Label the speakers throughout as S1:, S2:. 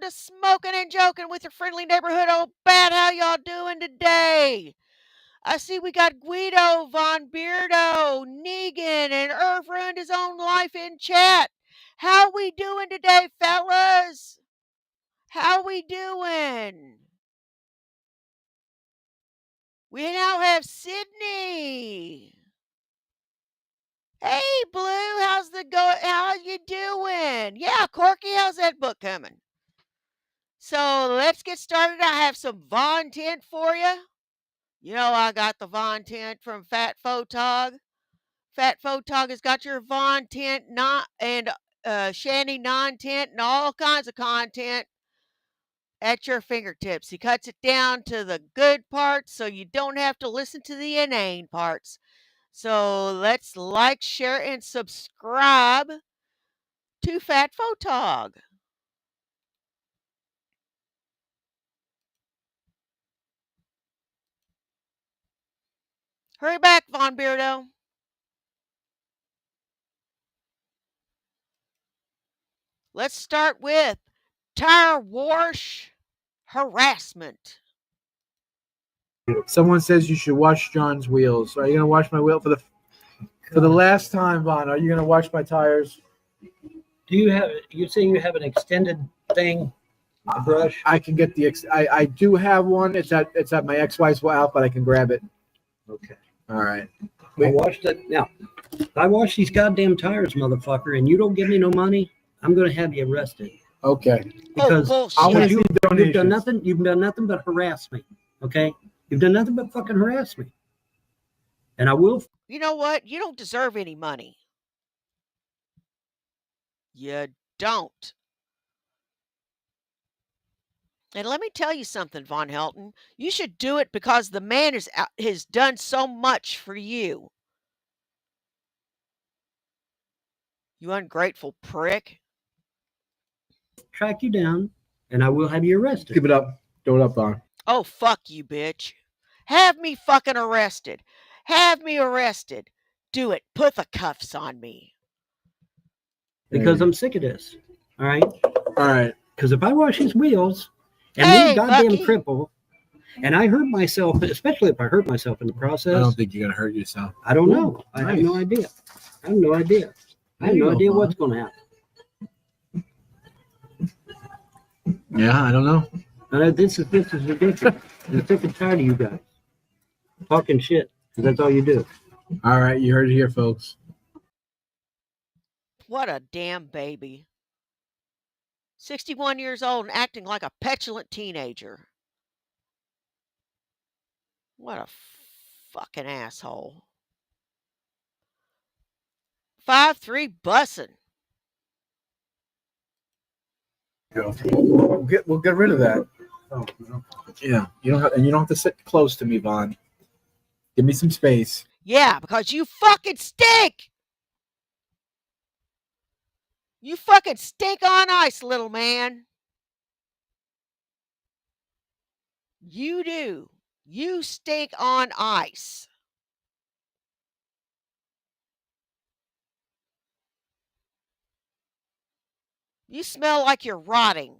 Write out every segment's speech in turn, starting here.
S1: to Smokin' and Joking with your friendly neighborhood old bat. How y'all doing today? I see we got Guido, Von Beardo, Negan, and Irv ruined his own life in chat. How we doing today, fellas? How we doing? We now have Sydney. Hey, Blue, how you doing? Yeah, Corky, how's that book coming? So let's get started. I have some Von tint for you. You know, I got the Von tint from Fat Photog. Fat Photog has got your Von tint and Shandy non-tint and all kinds of content at your fingertips. He cuts it down to the good parts so you don't have to listen to the inane parts. So let's like, share, and subscribe to Fat Photog. Hurry back, Von Beardo. Let's start with tire wash harassment.
S2: Someone says you should wash John's wheels. Are you gonna wash my wheel for the last time, Vaughn? Are you gonna wash my tires?
S3: Do you have? You saying you have an extended thing, a brush?
S2: I can get I do have one. It's at my ex-wife's house, but I can grab it.
S3: Okay.
S2: All right.
S3: I washed it. Now, if I wash these goddamn tires, motherfucker, and you don't give me no money, I'm gonna have you arrested.
S2: Okay.
S3: Because
S1: bullshit.
S3: you've done nothing. You've done nothing but harass me. Okay. You've done nothing but fucking harass me. And I will.
S1: You know what? You don't deserve any money. You don't. And let me tell you something, Von Helton. You should do it because the man has done so much for you. You ungrateful prick.
S3: Track you down, and I will have you arrested.
S2: Keep it up. Throw it up, Vaughn.
S1: Oh, fuck you, bitch. Have me fucking arrested. Have me arrested. Do it. Put the cuffs on me.
S3: Because I'm sick of this. All right?
S2: All right.
S3: Because if I wash his wheels and
S1: Hey,
S3: leave goddamn
S1: Bucky.
S3: cripple, and I hurt myself, especially if I hurt myself in the process.
S2: I don't think you're gonna hurt yourself.
S3: I don't know. I have no idea. I have no idea. I have no idea what's going to happen.
S2: Yeah, I don't know.
S3: This is ridiculous. I'm sick and tired of you guys talking shit. Because that's all you do.
S2: All right, you heard it here, folks.
S1: What a damn baby. 61 years old and acting like a petulant teenager. What a fucking asshole. 5'3" bussin'.
S2: We'll get rid of that. Oh, no. Yeah, you don't have to sit close to me, Vaughn. Give me some space.
S1: Yeah, because you fucking stink. You fucking stink on ice, little man. You do. You stink on ice. You smell like you're rotting.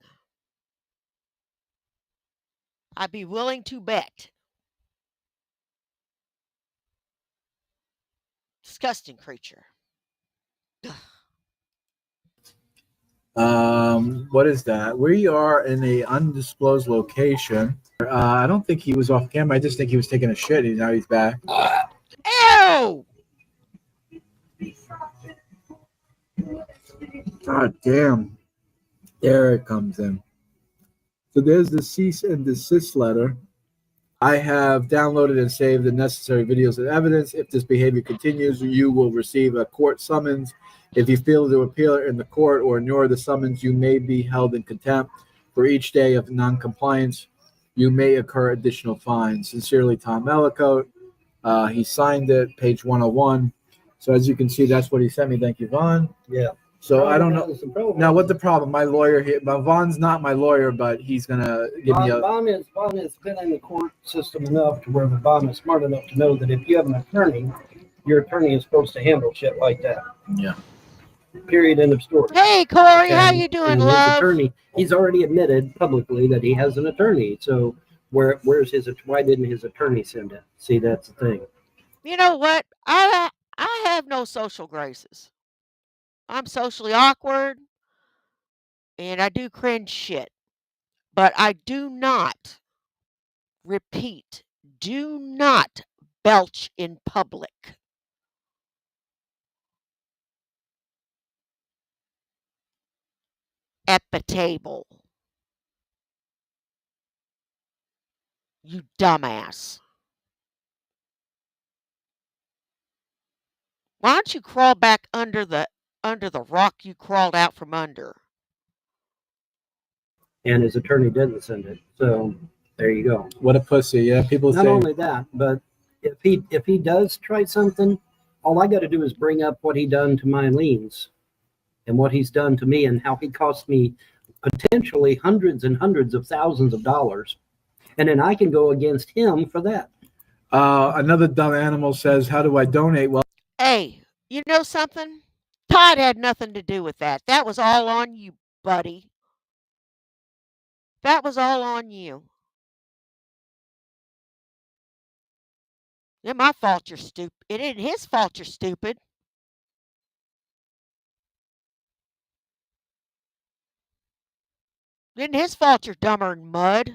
S1: I'd be willing to bet. Disgusting creature.
S2: What is that? We are in a undisclosed location. I don't think he was off camera. I just think he was taking a shit. Now he's back.
S1: Ew!
S2: God damn. There it comes in. So there's the cease and desist letter. I have downloaded and saved the necessary videos and evidence. If this behavior continues, you will receive a court summons. If you fail to appeal it in the court or ignore the summons, you may be held in contempt. For each day of non-compliance, you may incur additional fines. Sincerely, Tom Ellicote. He signed it, page 101. So as you can see, that's what he sent me. Thank you, Vaughn.
S3: Yeah.
S2: So I don't know. Now, what's the problem? My lawyer here, Vaughn's not my lawyer, but he's gonna give me a.
S3: Vaughn has been in the court system enough to where Vaughn is smart enough to know that if you have an attorney, your attorney is supposed to handle shit like that.
S2: Yeah.
S3: Period. End of story.
S1: Hey, Corey, how
S3: And
S1: you doing,
S3: and his
S1: love?
S3: attorney, he's already admitted publicly that he has an attorney. So where's his? Why didn't his attorney send it? See, that's the thing.
S1: You know what? I have no social graces. I'm socially awkward and I do cringe shit. But I do not, repeat, do not belch in public at the table. You dumbass. Why don't you crawl back under the rock you crawled out from under?
S3: And his attorney didn't send it. So there you go.
S2: What a pussy. Yeah, people
S3: Not
S2: say.
S3: only that, but if he does try something, all I got to do is bring up what he done to my liens and what he's done to me and how he cost me potentially hundreds and hundreds of thousands of dollars, and then I can go against him for that.
S2: Another dumb animal says, "How do I donate?" Well,
S1: Hey, you know something? Todd had nothing to do with that. That was all on you, buddy. That was all on you. It ain't my fault you're stupid. It ain't his fault you're stupid. It ain't his fault you're dumber than mud.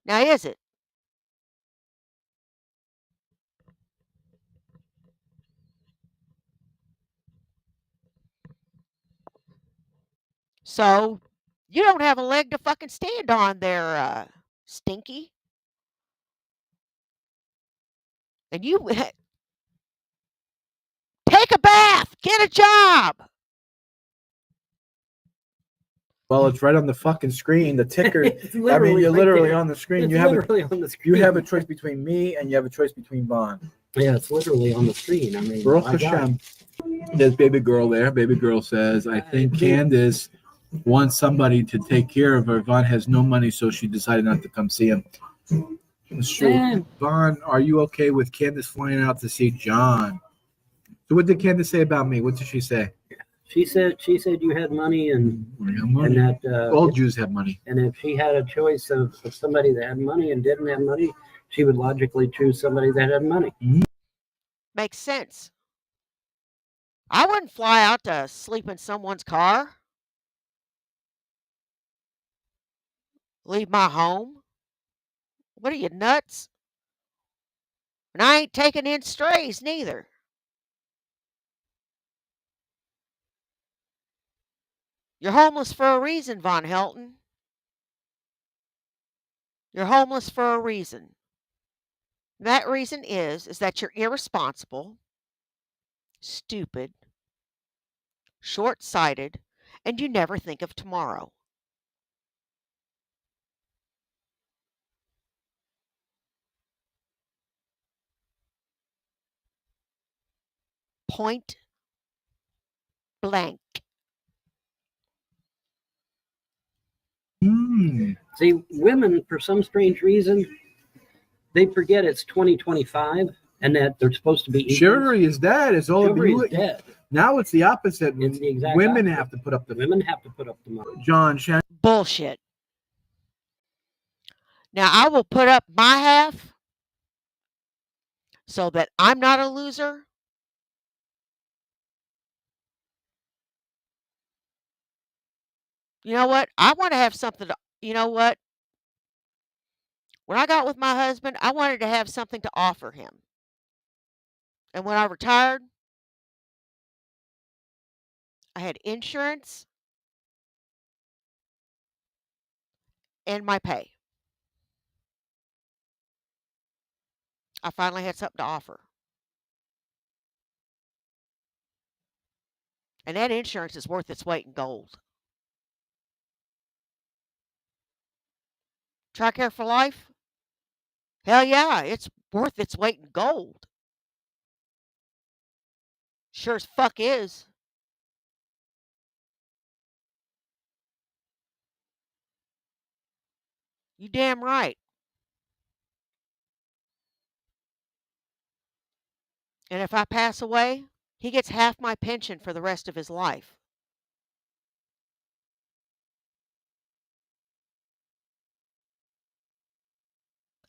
S1: Now is it? So you don't have a leg to fucking stand on there, Stinky. And you take a bath, get a job.
S2: it's right on the fucking screen. The ticker.
S3: It's
S2: I mean,
S3: literally
S2: you're
S3: right
S2: literally
S3: there.
S2: on the screen.
S3: It's
S2: You have
S3: literally on the screen.
S2: you have a choice between me and you have a choice between Vaughn.
S3: Yeah, it's literally on the screen. I mean,
S2: Baruch
S3: my God.
S2: Hashem. There's baby girl there. Baby girl says, "I think Candace wants somebody to take care of her. Vaughn has no money, so she decided not to come see him." It's true.
S3: Yeah.
S2: Vaughn, are you okay with Candace flying out to see John? So what did Candace say about me? What did she say?
S3: She said you had money and
S2: Money.
S3: that
S2: All Jews have money.
S3: and if she had a choice of somebody that had money and didn't have money, she would logically choose somebody that had money.
S1: Makes sense. I wouldn't fly out to sleep in someone's car. Leave my home. What are you, nuts? And I ain't taking in strays neither. You're homeless for a reason, Von Helton. You're homeless for a reason. That reason is that you're irresponsible, stupid, short-sighted, and you never think of tomorrow. Point blank.
S3: See, women, for some strange reason, they forget it's 2025 and that they're supposed to be equals.
S2: Chivalry is dead. It's all
S3: Chivalry
S2: you.
S3: is dead.
S2: Now it's the opposite.
S3: It's the exact
S2: Women
S3: opposite.
S2: have to put up the
S3: Women have to put up the money.
S2: John Shannon.
S1: Bullshit. Now, I will put up my half so that I'm not a loser. You know what? I want to have something to, you know what? When I got with my husband, I wanted to have something to offer him. And when I retired, I had insurance and my pay. I finally had something to offer. And that insurance is worth its weight in gold. TRICARE for life? Hell yeah, it's worth its weight in gold. Sure as fuck is. You damn right. And if I pass away, he gets half my pension for the rest of his life.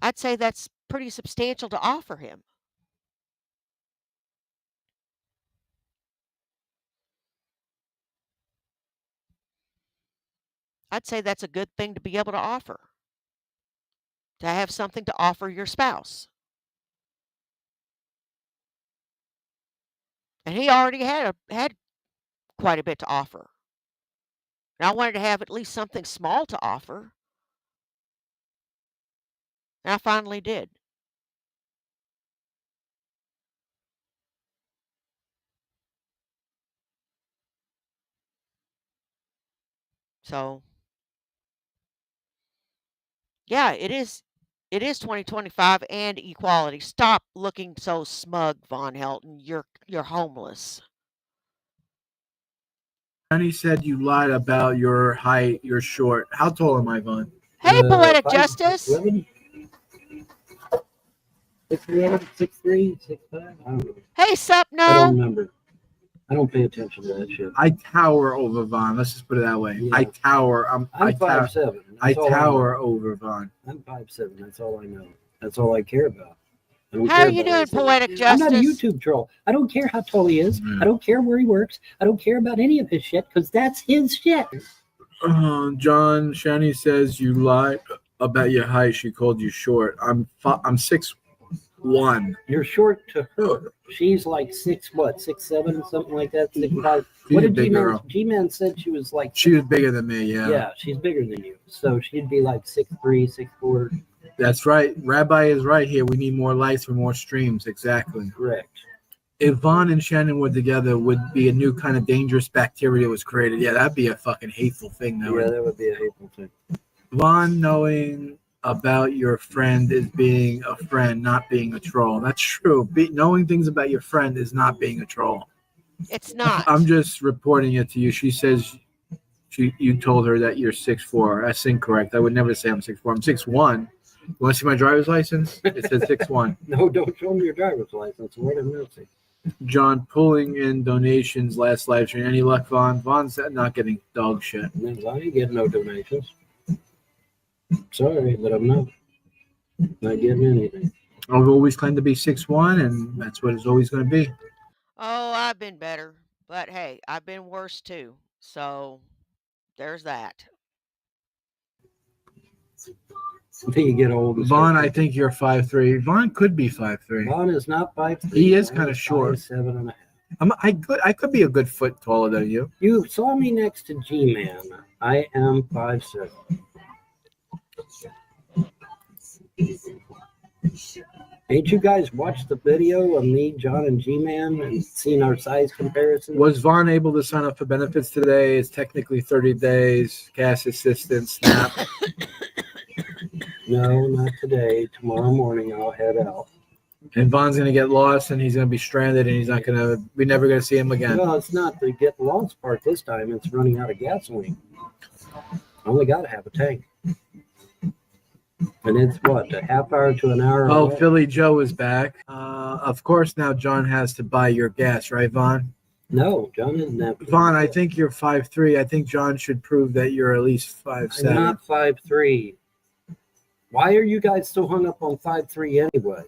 S1: I'd say that's pretty substantial to offer him. I'd say that's a good thing to be able to offer, to have something to offer your spouse. And he already had quite a bit to offer. And I wanted to have at least something small to offer. And I finally did. So, yeah, it is 2025 and equality. Stop looking so smug, Von Helton. You're homeless.
S2: Johnny said you lied about your height. You're short. How tall am I, Vaughn?
S1: Hey, Poetic
S3: 5'11",
S1: Justice.
S3: 6'3", 6'5". I don't know.
S1: Hey, Sup
S3: I don't
S1: No.
S3: remember. I don't pay attention to that shit.
S2: I tower over Vaughn. Let's just put it that way.
S3: Yeah.
S2: I tower.
S3: I'm
S2: I
S3: 5'7".
S2: I
S3: That's all
S2: tower
S3: know.
S2: over Vaun.
S3: I'm 5'7". That's all I know. That's all I care about. I don't
S1: How
S3: care
S1: are you
S3: about
S1: doing,
S3: anything else.
S1: Poetic
S3: I'm not a
S1: Justice?
S3: YouTube troll. I don't care how tall he is. I don't care where he works. I don't care about any of his shit because that's his shit.
S2: John Shani says you lied about your height. She called you short. I'm 6'1".
S3: You're short to her. She's like 6'7", something like that, 6'5".
S2: She's
S3: What
S2: a
S3: did
S2: big
S3: G-Man?
S2: girl.
S3: G-Man said she was like.
S2: She was bigger than me.
S3: Yeah, she's bigger than you. So she'd be like 6'3", 6'4".
S2: That's right. Rabbi is right here. We need more likes for more streams. Exactly.
S3: Correct.
S2: If Vaughn and Shannon were together, would be a new kind of dangerous bacteria was created. Yeah, that'd be a fucking hateful thing, though.
S3: Yeah, that would be a hateful thing.
S2: Vaughn knowing about your friend is being a friend, not being a troll. That's true. Knowing things about your friend is not being a troll.
S1: It's not.
S2: I'm just reporting it to you. She says you told her that you're 6'4". That's incorrect. I would never say I'm 6'4". I'm 6'1". You want to see my driver's license? It says 6'1".
S3: No, don't show me your driver's license. What a mercy.
S2: John pulling in donations last live stream. Any luck, Vaughn? Vaughn's not getting dog shit.
S3: I ain't getting no donations. Sorry, but I'm not getting anything.
S2: I've always claimed to be 6'1", and that's what it's always going to be.
S1: Oh, I've been better. But hey, I've been worse too. So there's that.
S3: Until you get old.
S2: Vaughn, I think you're 5'3". Vaughn could be 5'3".
S3: Vaughn is not 5'3".
S2: He is kind of short.
S3: 5'7.5".
S2: I could be a good foot taller than you.
S3: You saw me next to G-Man. I am 5'7". Ain't you guys watched the video of me, John, and G-Man and seen our size comparison?
S2: Was Vaughn able to sign up for benefits today? It's technically 30 days, gas assistance, SNAP.
S3: No, not today. Tomorrow morning I'll head out.
S2: And Vaughn's going to get lost, and he's going to be stranded, and we're never going to see him again.
S3: Well, it's not the get lost part this time. It's running out of gasoline. I only got to have a tank. And it's what, a half hour to an hour
S2: Oh,
S3: away?
S2: Philly Joe is back. Of course, now John has to buy your gas, right, Vaughn?
S3: No, John isn't that.
S2: Vaughn, I think you're 5'3". I think John should prove that you're at least
S3: I'm
S2: 5'7".
S3: not 5'3". Why are you guys so hung up on 5'3" anyway?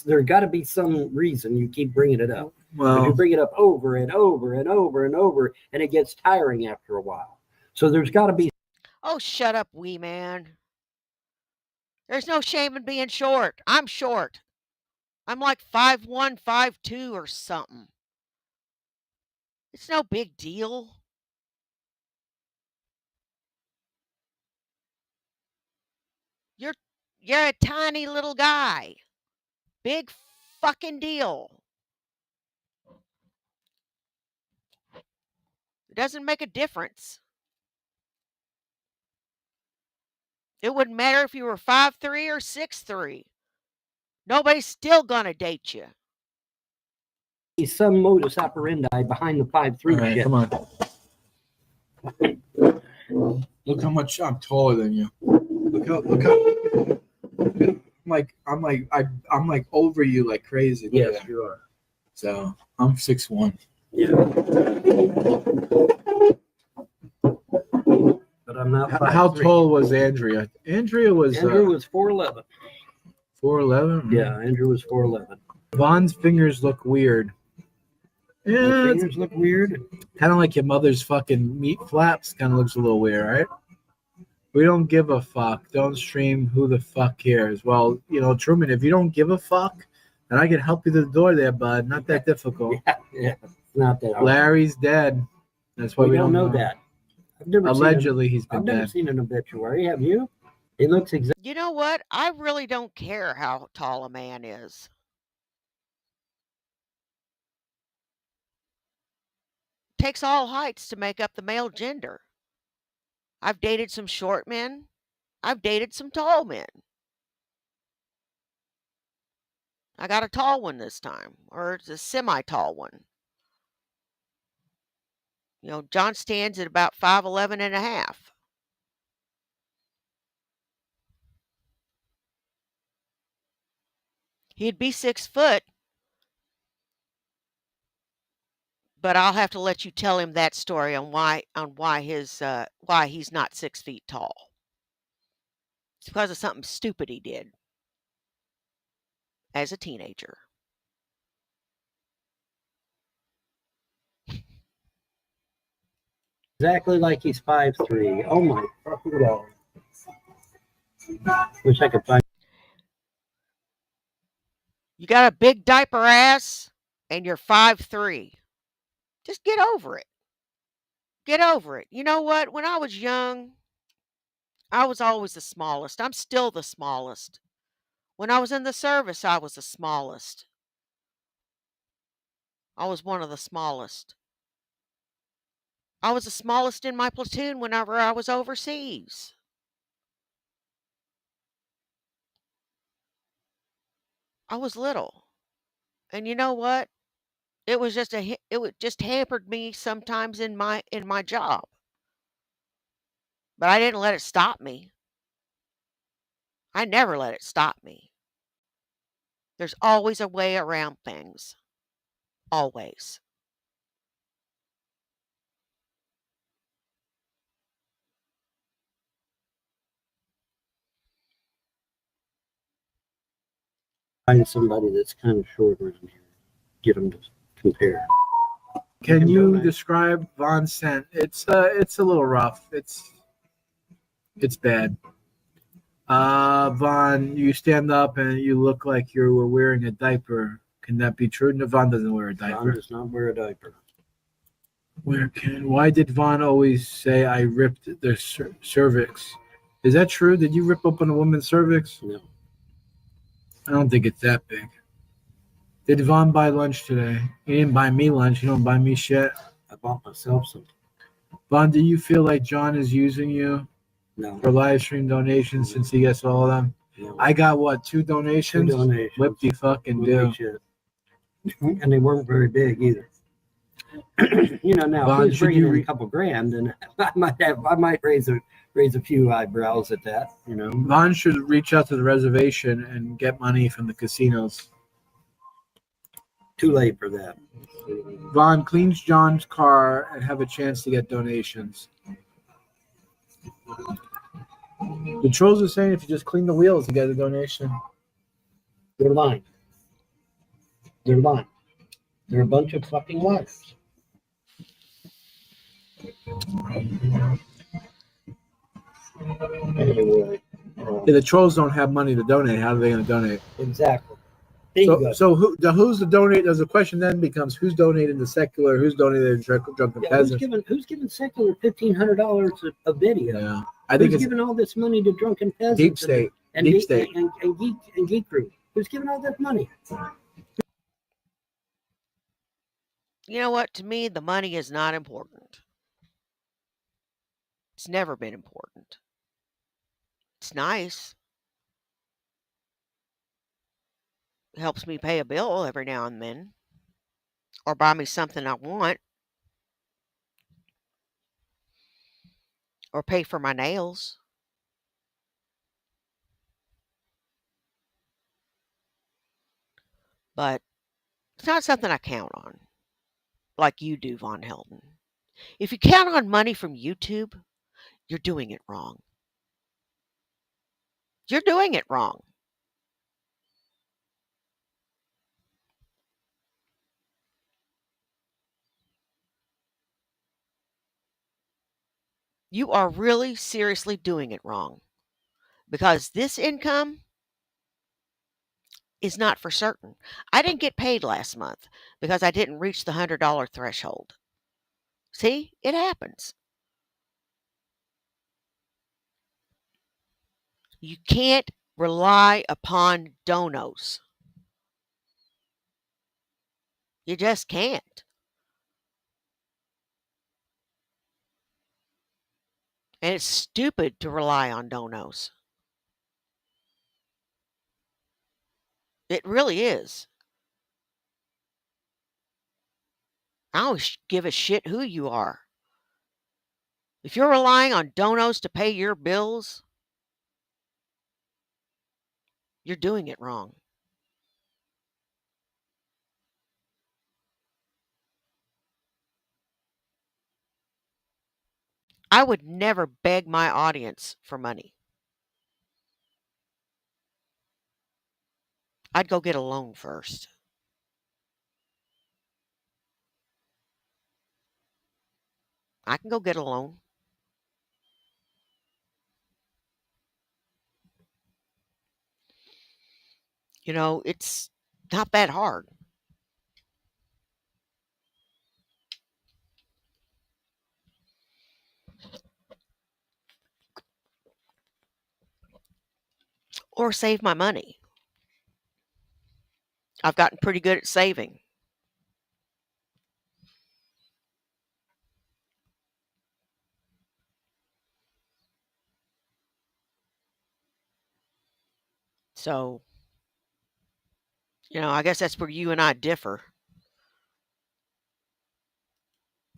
S3: There got to be some reason you keep bringing it up.
S2: Well,
S3: You bring it up over and over and over and over, and it gets tiring after a while. So there's got to be.
S1: Oh, shut up, wee man. There's no shame in being short. I'm short. I'm like 5'1", 5'2", or something. It's no big deal. You're you're a tiny little guy. Big fucking deal. It doesn't make a difference. It wouldn't matter if you were 5'3" or 6'3". Nobody's still gonna date you.
S3: Some modus operandi behind the 5'3"
S2: all right,
S3: shit.
S2: come on. Look how much I'm taller than you. Look how I'm like over you like crazy.
S3: Yes, you are.
S2: So I'm 6'1".
S3: Yeah. But I'm not 5'3".
S2: How tall was Andrea? Andrea was
S3: Andrew was 4'11".
S2: 4'11".
S3: Yeah, Andrew was 4'11".
S2: Von's fingers look weird.
S3: My
S2: Yeah,
S3: fingers look weird.
S2: kind of like your mother's fucking meat flaps. Kind of looks a little weird, right? We don't give a fuck. Don't stream. Who the fuck cares? Well, Truman, if you don't give a fuck, then I can help you to the door there, bud. Not that difficult.
S3: Yeah, it's not that hard.
S2: Larry's dead. That's why we
S3: don't
S2: don't
S3: know that. I've never
S2: Allegedly, he's been
S3: I've
S2: dead.
S3: never seen an obituary. Have you? He looks exactly.
S1: You know what? I really don't care how tall a man is. Takes all heights to make up the male gender. I've dated some short men. I've dated some tall men. I got a tall one this time, or it's a semi-tall one. John stands at about 5'11 and a half. He'd be 6 foot, but I'll have to let you tell him that story on why he's not 6 feet tall. It's because of something stupid he did as a teenager.
S3: Exactly like he's 5'3". Oh my fucking god! Wish I could find.
S1: You got a big diaper ass, and you're 5'3". Just get over it. Get over it. You know what? When I was young, I was always the smallest. I'm still the smallest. When I was in the service, I was the smallest. I was one of the smallest. I was the smallest in my platoon whenever I was overseas. I was little. And you know what? It just hampered me sometimes in my job. But I didn't let it stop me. I never let it stop me. There's always a way around things. Always.
S3: Find somebody that's kind of short around here. Get them to compare.
S2: Can you describe Von's scent? It's a little rough. It's bad. Von, you stand up and you look like you were wearing a diaper. Can that be true? No, Von doesn't wear a diaper.
S3: Von does not wear a diaper.
S2: Why did Von always say I ripped their cervix? Is that true? Did you rip open a woman's cervix?
S3: No.
S2: I don't think it's that big. Did Von buy lunch today? He didn't buy me lunch. You don't buy me shit.
S3: I bought myself some.
S2: Von, do you feel like John is using you
S3: No.
S2: for live stream donations since he gets all of them?
S3: No.
S2: I got what, 2 donations?
S3: 2 donations.
S2: What do you fucking do?
S3: Shit. And they weren't very big either. Now
S2: Von,
S3: if he's bringing in a couple grand, and I might raise a few eyebrows at that.
S2: Von should reach out to the reservation and get money from the casinos.
S3: Too late for that.
S2: Von cleans John's car and have a chance to get donations. The trolls are saying if you just clean the wheels, you get a donation.
S3: They're lying. They're lying. They're a bunch of fucking liars. Anyway.
S2: Yeah, the trolls don't have money to donate. How are they going to donate?
S3: Exactly.
S2: So who's the donate? There's a question then becomes who's donating to secular, who's donating to drunken peasants.
S3: Who's giving secular $1,500 a video?
S2: Yeah, I think
S3: who's giving all this money to drunken peasants?
S2: Deep state, deep state,
S3: and geek group. Who's giving all that money?
S1: You know what? To me, the money is not important. It's never been important. It's nice. It helps me pay a bill every now and then, or buy me something I want, or pay for my nails. But It's not something I count on like you do, Von Helton. If you count on money from YouTube, you're doing it wrong. You're doing it wrong. You are really seriously doing it wrong because this income is not for certain. I didn't get paid last month because I didn't reach the $100 threshold. See, it happens. You can't rely upon donos. You just can't. And it's stupid to rely on donos. It really is. I don't give a shit who you are. If you're relying on donos to pay your bills, you're doing it wrong. I would never beg my audience for money. I'd go get a loan first. I can go get a loan. It's not that hard. Or save my money. I've gotten pretty good at saving. So, I guess that's where you and I differ.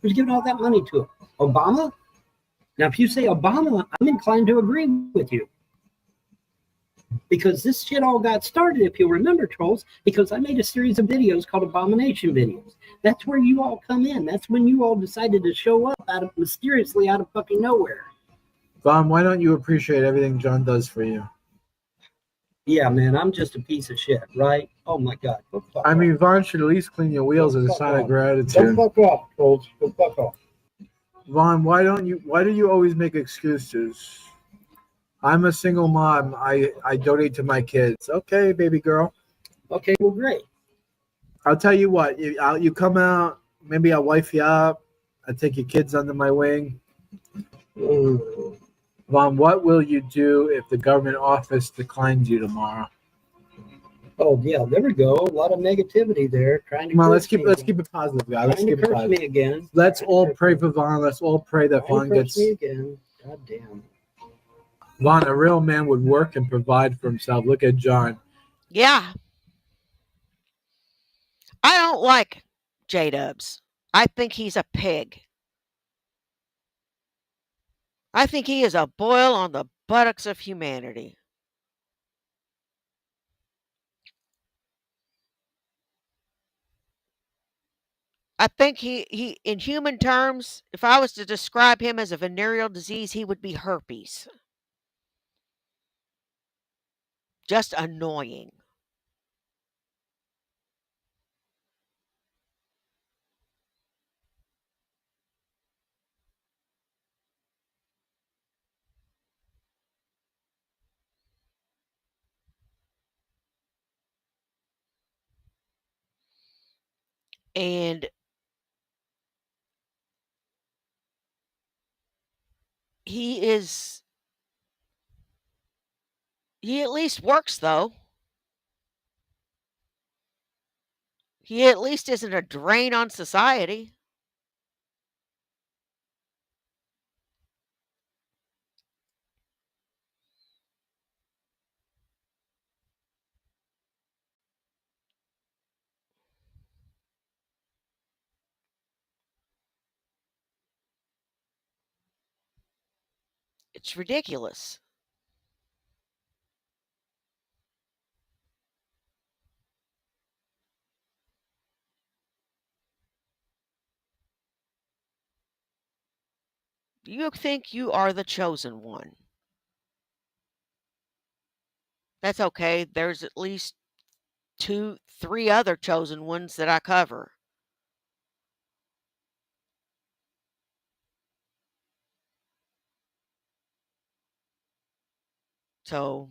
S3: Who's giving all that money to him? Obama? Now, if you say Obama, I'm inclined to agree with you. Because this shit all got started, if you'll remember, trolls, because I made a series of videos called Abomination Videos. That's where you all come in. That's when you all decided to show up mysteriously out of fucking nowhere.
S2: Vaughn, why don't you appreciate everything John does for you?
S3: Yeah, man, I'm just a piece of shit, right? Oh my God.
S2: I mean, Vaughn should at least clean your wheels as a sign of gratitude.
S3: Go fuck off, trolls. Go fuck off.
S2: Vaughn, why do you always make excuses? I'm a single mom. I donate to my kids. Okay, baby girl.
S3: Okay, well, great.
S2: I'll tell you what. You come out. Maybe I'll wife you up. I'll take your kids under my wing.
S3: Ooh.
S2: Vaughn, what will you do if the government office declines you tomorrow?
S3: Oh yeah, there we go. A lot of negativity there. Trying to
S2: Come on, let's keep it positive, guys. Let's keep it
S3: curse
S2: positive.
S3: me again.
S2: Let's all pray for Vaughn. Let's all pray that Vaughn gets.
S3: Me again. God damn.
S2: Vaughn, a real man would work and provide for himself. Look at John.
S1: Yeah. I don't like J-Dubs. I think he's a pig. I think he is a boil on the buttocks of humanity. I think he in human terms, if I was to describe him as a venereal disease, he would be herpes. Just annoying. And he at least works though. He at least isn't a drain on society. It's ridiculous. You think you are the chosen one. That's okay. There's at least 2, 3 other chosen ones that I cover. So,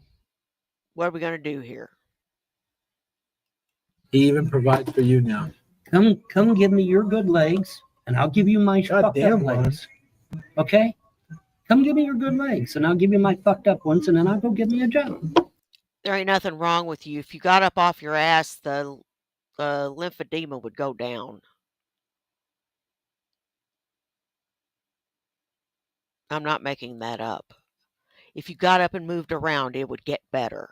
S1: what are we going to do here?
S2: He even provides for you now.
S3: Come give me your good legs, and I'll give you my
S2: God
S3: fucked
S2: damn,
S3: up legs. Okay? Come give me your good legs, and I'll give you my fucked up ones, and then I'll go get me a job.
S1: There ain't nothing wrong with you. If you got up off your ass, the lymphedema would go down. I'm not making that up. If you got up and moved around, it would get better.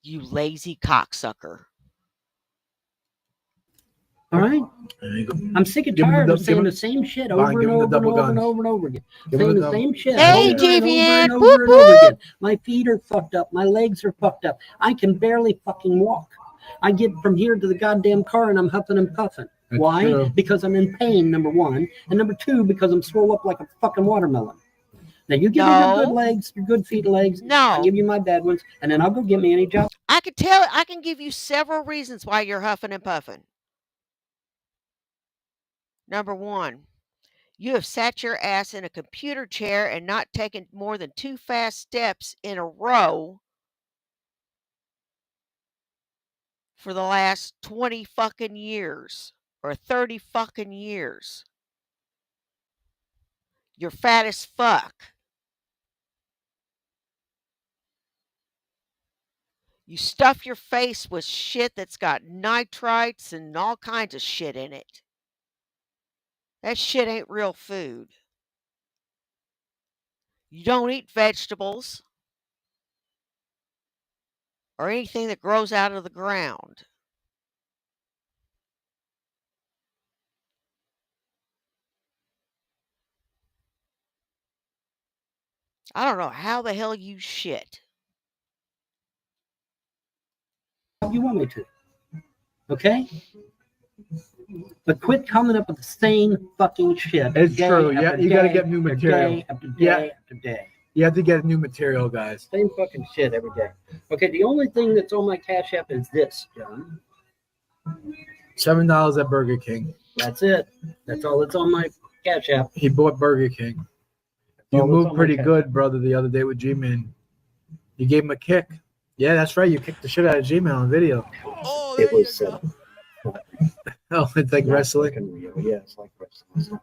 S1: You lazy cocksucker.
S3: All right?
S2: There you go.
S3: I'm sick and
S2: Give him
S3: tired
S2: the-
S3: of saying
S2: give him-
S3: the same shit
S2: Vaughn,
S3: over
S2: give
S3: and
S2: him the
S3: over and
S2: double
S3: over and
S2: guns.
S3: over and over again.
S2: Give him
S3: Saying
S2: the
S3: the
S2: double-
S3: same shit
S1: Hey,
S3: over and over
S1: Deviant.
S3: and over
S1: Whoop,
S3: and over
S1: whoop.
S3: again. My feet are fucked up. My legs are fucked up. I can barely fucking walk. I get from here to the goddamn car and I'm huffing and puffing.
S2: That's
S3: Why?
S2: true.
S3: Because I'm in pain, number one. And number two, because I'm swole up like a fucking watermelon. Now you give me your good
S1: No.
S3: legs, your good feet and legs. I'll
S1: No.
S3: give you my bad ones, and then I'll go get me any job.
S1: I can give you several reasons why you're huffing and puffing. Number 1, you have sat your ass in a computer chair and not taken more than 2 fast steps in a row for the last 20 fucking years or 30 fucking years. You're fat as fuck. You stuff your face with shit that's got nitrites and all kinds of shit in it. That shit ain't real food. You don't eat vegetables or anything that grows out of the ground. I don't know how the hell you shit.
S3: You want me to? Okay? But quit coming up with the same fucking shit.
S2: It's
S3: day
S2: true.
S3: after
S2: Yeah, you got to
S3: day
S2: get new
S3: after
S2: material.
S3: Day after day
S2: Yeah.
S3: after day.
S2: You have to get new material, guys.
S3: Same fucking shit every day. Okay, the only thing that's on my Cash App is this, John.
S2: $7 at Burger King.
S3: That's it. That's all that's on my Cash App.
S2: He bought Burger King. You
S3: all that's
S2: moved
S3: on my
S2: pretty
S3: Cash
S2: good, brother, the other day with G-Man. You gave him a kick. Yeah, that's right. You kicked the shit out of G-Man on video.
S1: Oh,
S3: It was
S2: Oh, it's like
S3: not
S2: wrestling.
S3: fucking real. Yeah, it's like wrestling.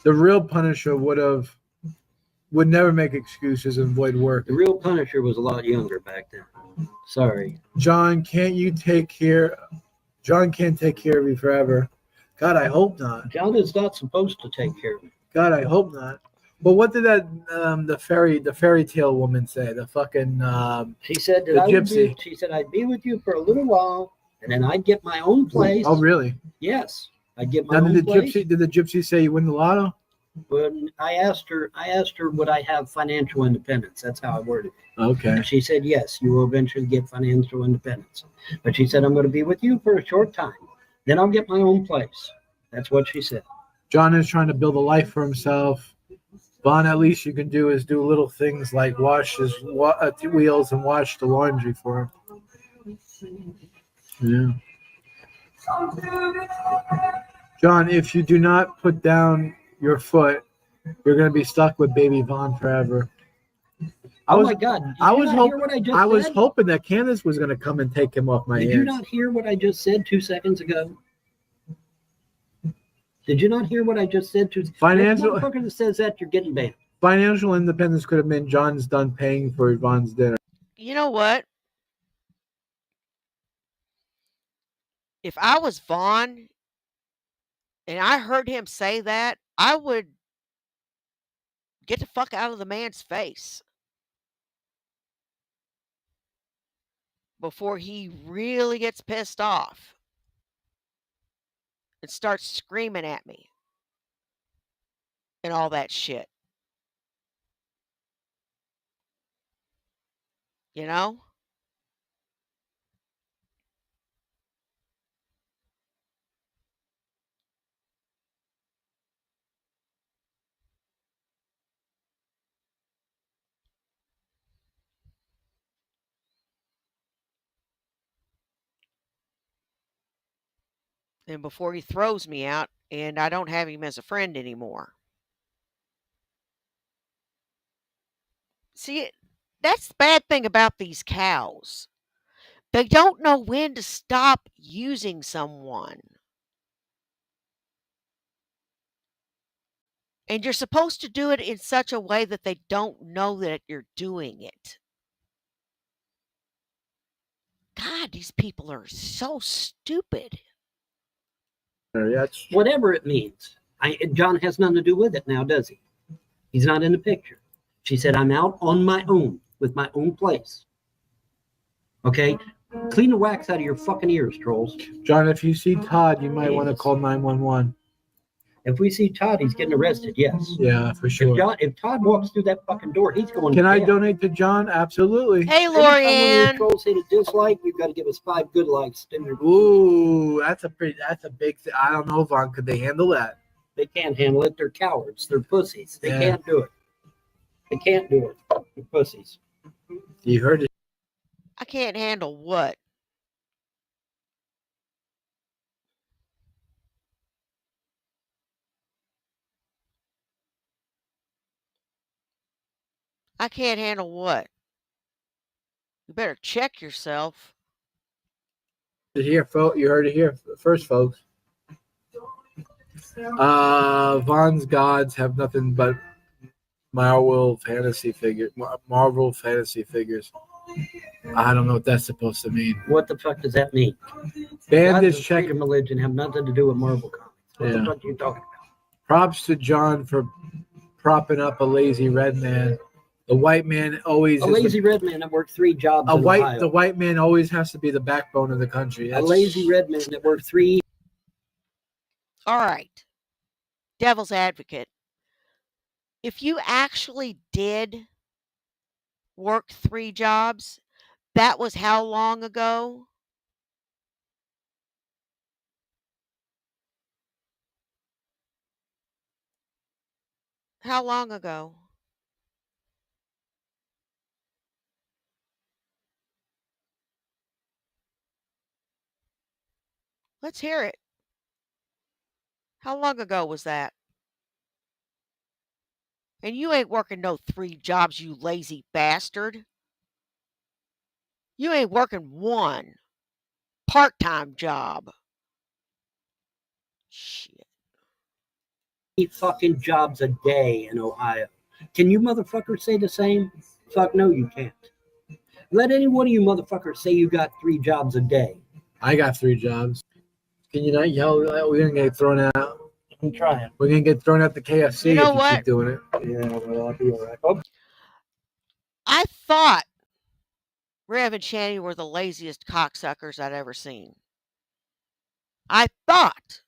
S2: The real Punisher would never make excuses and avoid work.
S3: The real Punisher was a lot younger back then. Sorry.
S2: John, can't take care of you forever. God, I hope not.
S3: John is not supposed to take care of me.
S2: God, I hope not. But what did that the fairy tale woman say? The fucking
S3: She said that
S2: the
S3: I would
S2: gypsy.
S3: be, she said I'd be with you for a little while, and then I'd get my own place.
S2: Oh, really?
S3: Yes, I'd get my
S2: Now,
S3: own place.
S2: did the gypsy say you win the lotto?
S3: But I asked her would I have financial independence? That's how I worded it.
S2: Okay.
S3: And she said yes, you will eventually get financial independence. But she said I'm going to be with you for a short time, then I'll get my own place. That's what she said.
S2: John is trying to build a life for himself. Vaughn, at least you can do is do little things like wash his wheels and wash the laundry for him. Yeah. John, if you do not put down your foot, you're going to be stuck with baby Vaughn forever.
S3: Oh my God!
S2: I was
S3: said?
S2: hoping that Candace was going to come and take him off my hands.
S3: Did you not hear what I just said 2 seconds ago? Did you not hear what I just said?
S2: Financial
S3: motherfucker that says that, you're getting banned.
S2: Financial independence could have been John's done paying for Vaughn's dinner.
S1: You know what? If I was Vaughn and I heard him say that, I would get the fuck out of the man's face before he really gets pissed off and starts screaming at me and all that shit. You know? and before he throws me out and I don't have him as a friend anymore. See, that's the bad thing about these cows. They don't know when to stop using someone. And you're supposed to do it in such a way that they don't know that you're doing it. God, these people are so stupid.
S3: Whatever it means. John has nothing to do with it now, does he? He's not in the picture. She said, I'm out on my own with my own place. Okay? Clean the wax out of your fucking ears, trolls.
S2: John, if you see Todd, you might want to call 911.
S3: If we see Todd, he's getting arrested, yes.
S2: Yeah, for sure.
S3: If Todd walks through that fucking door, he's going
S2: Can
S3: to
S2: I
S3: jail.
S2: donate to John? Absolutely.
S1: Hey,
S3: Every time one of these
S1: Lorianne.
S3: trolls hit a dislike, you've got to give us 5 good likes.
S2: Ooh, that's a big thing. I don't know, Vaughn. Could they handle that?
S3: They can't handle it. They're cowards. They're pussies. They
S2: Yeah.
S3: can't do it. They can't do it. They're pussies.
S2: You heard it.
S1: I can't handle what? I can't handle what? You better check yourself.
S2: Here, folks. You heard it here first, folks. Vaughn's gods have nothing but Marvel fantasy figures. I don't know what that's supposed to mean.
S3: What the fuck does that mean?
S2: Bandits
S3: Gods of
S2: checking.
S3: freedom religion have nothing to do with Marvel comics. What
S2: Yeah.
S3: the fuck are you talking about?
S2: Props to John for propping up a lazy red man. The white man always
S3: A
S2: is
S3: lazy red man that worked 3 jobs
S2: the
S3: in Ohio.
S2: white man always has to be the backbone of the country.
S3: A lazy red man that worked 3.
S1: All right. Devil's advocate. If you actually did work 3 jobs, that was how long ago? How long ago? Let's hear it. How long ago was that? And you ain't working no 3 jobs, you lazy bastard. You ain't working 1 part-time job. Shit.
S3: 8 fucking jobs a day in Ohio. Can you motherfuckers say the same? Fuck no, you can't. Let any one of you motherfuckers say you got 3 jobs a day.
S2: I got 3 jobs. Can you not yell? We're gonna get thrown out.
S3: I'm trying.
S2: We're gonna get thrown out the KFC
S1: You know
S2: if you
S1: what?
S2: keep doing it.
S3: Yeah, well, I'll be all right. Oh,
S1: I thought Rev and Shanny were the laziest cocksuckers I'd ever seen. I thought.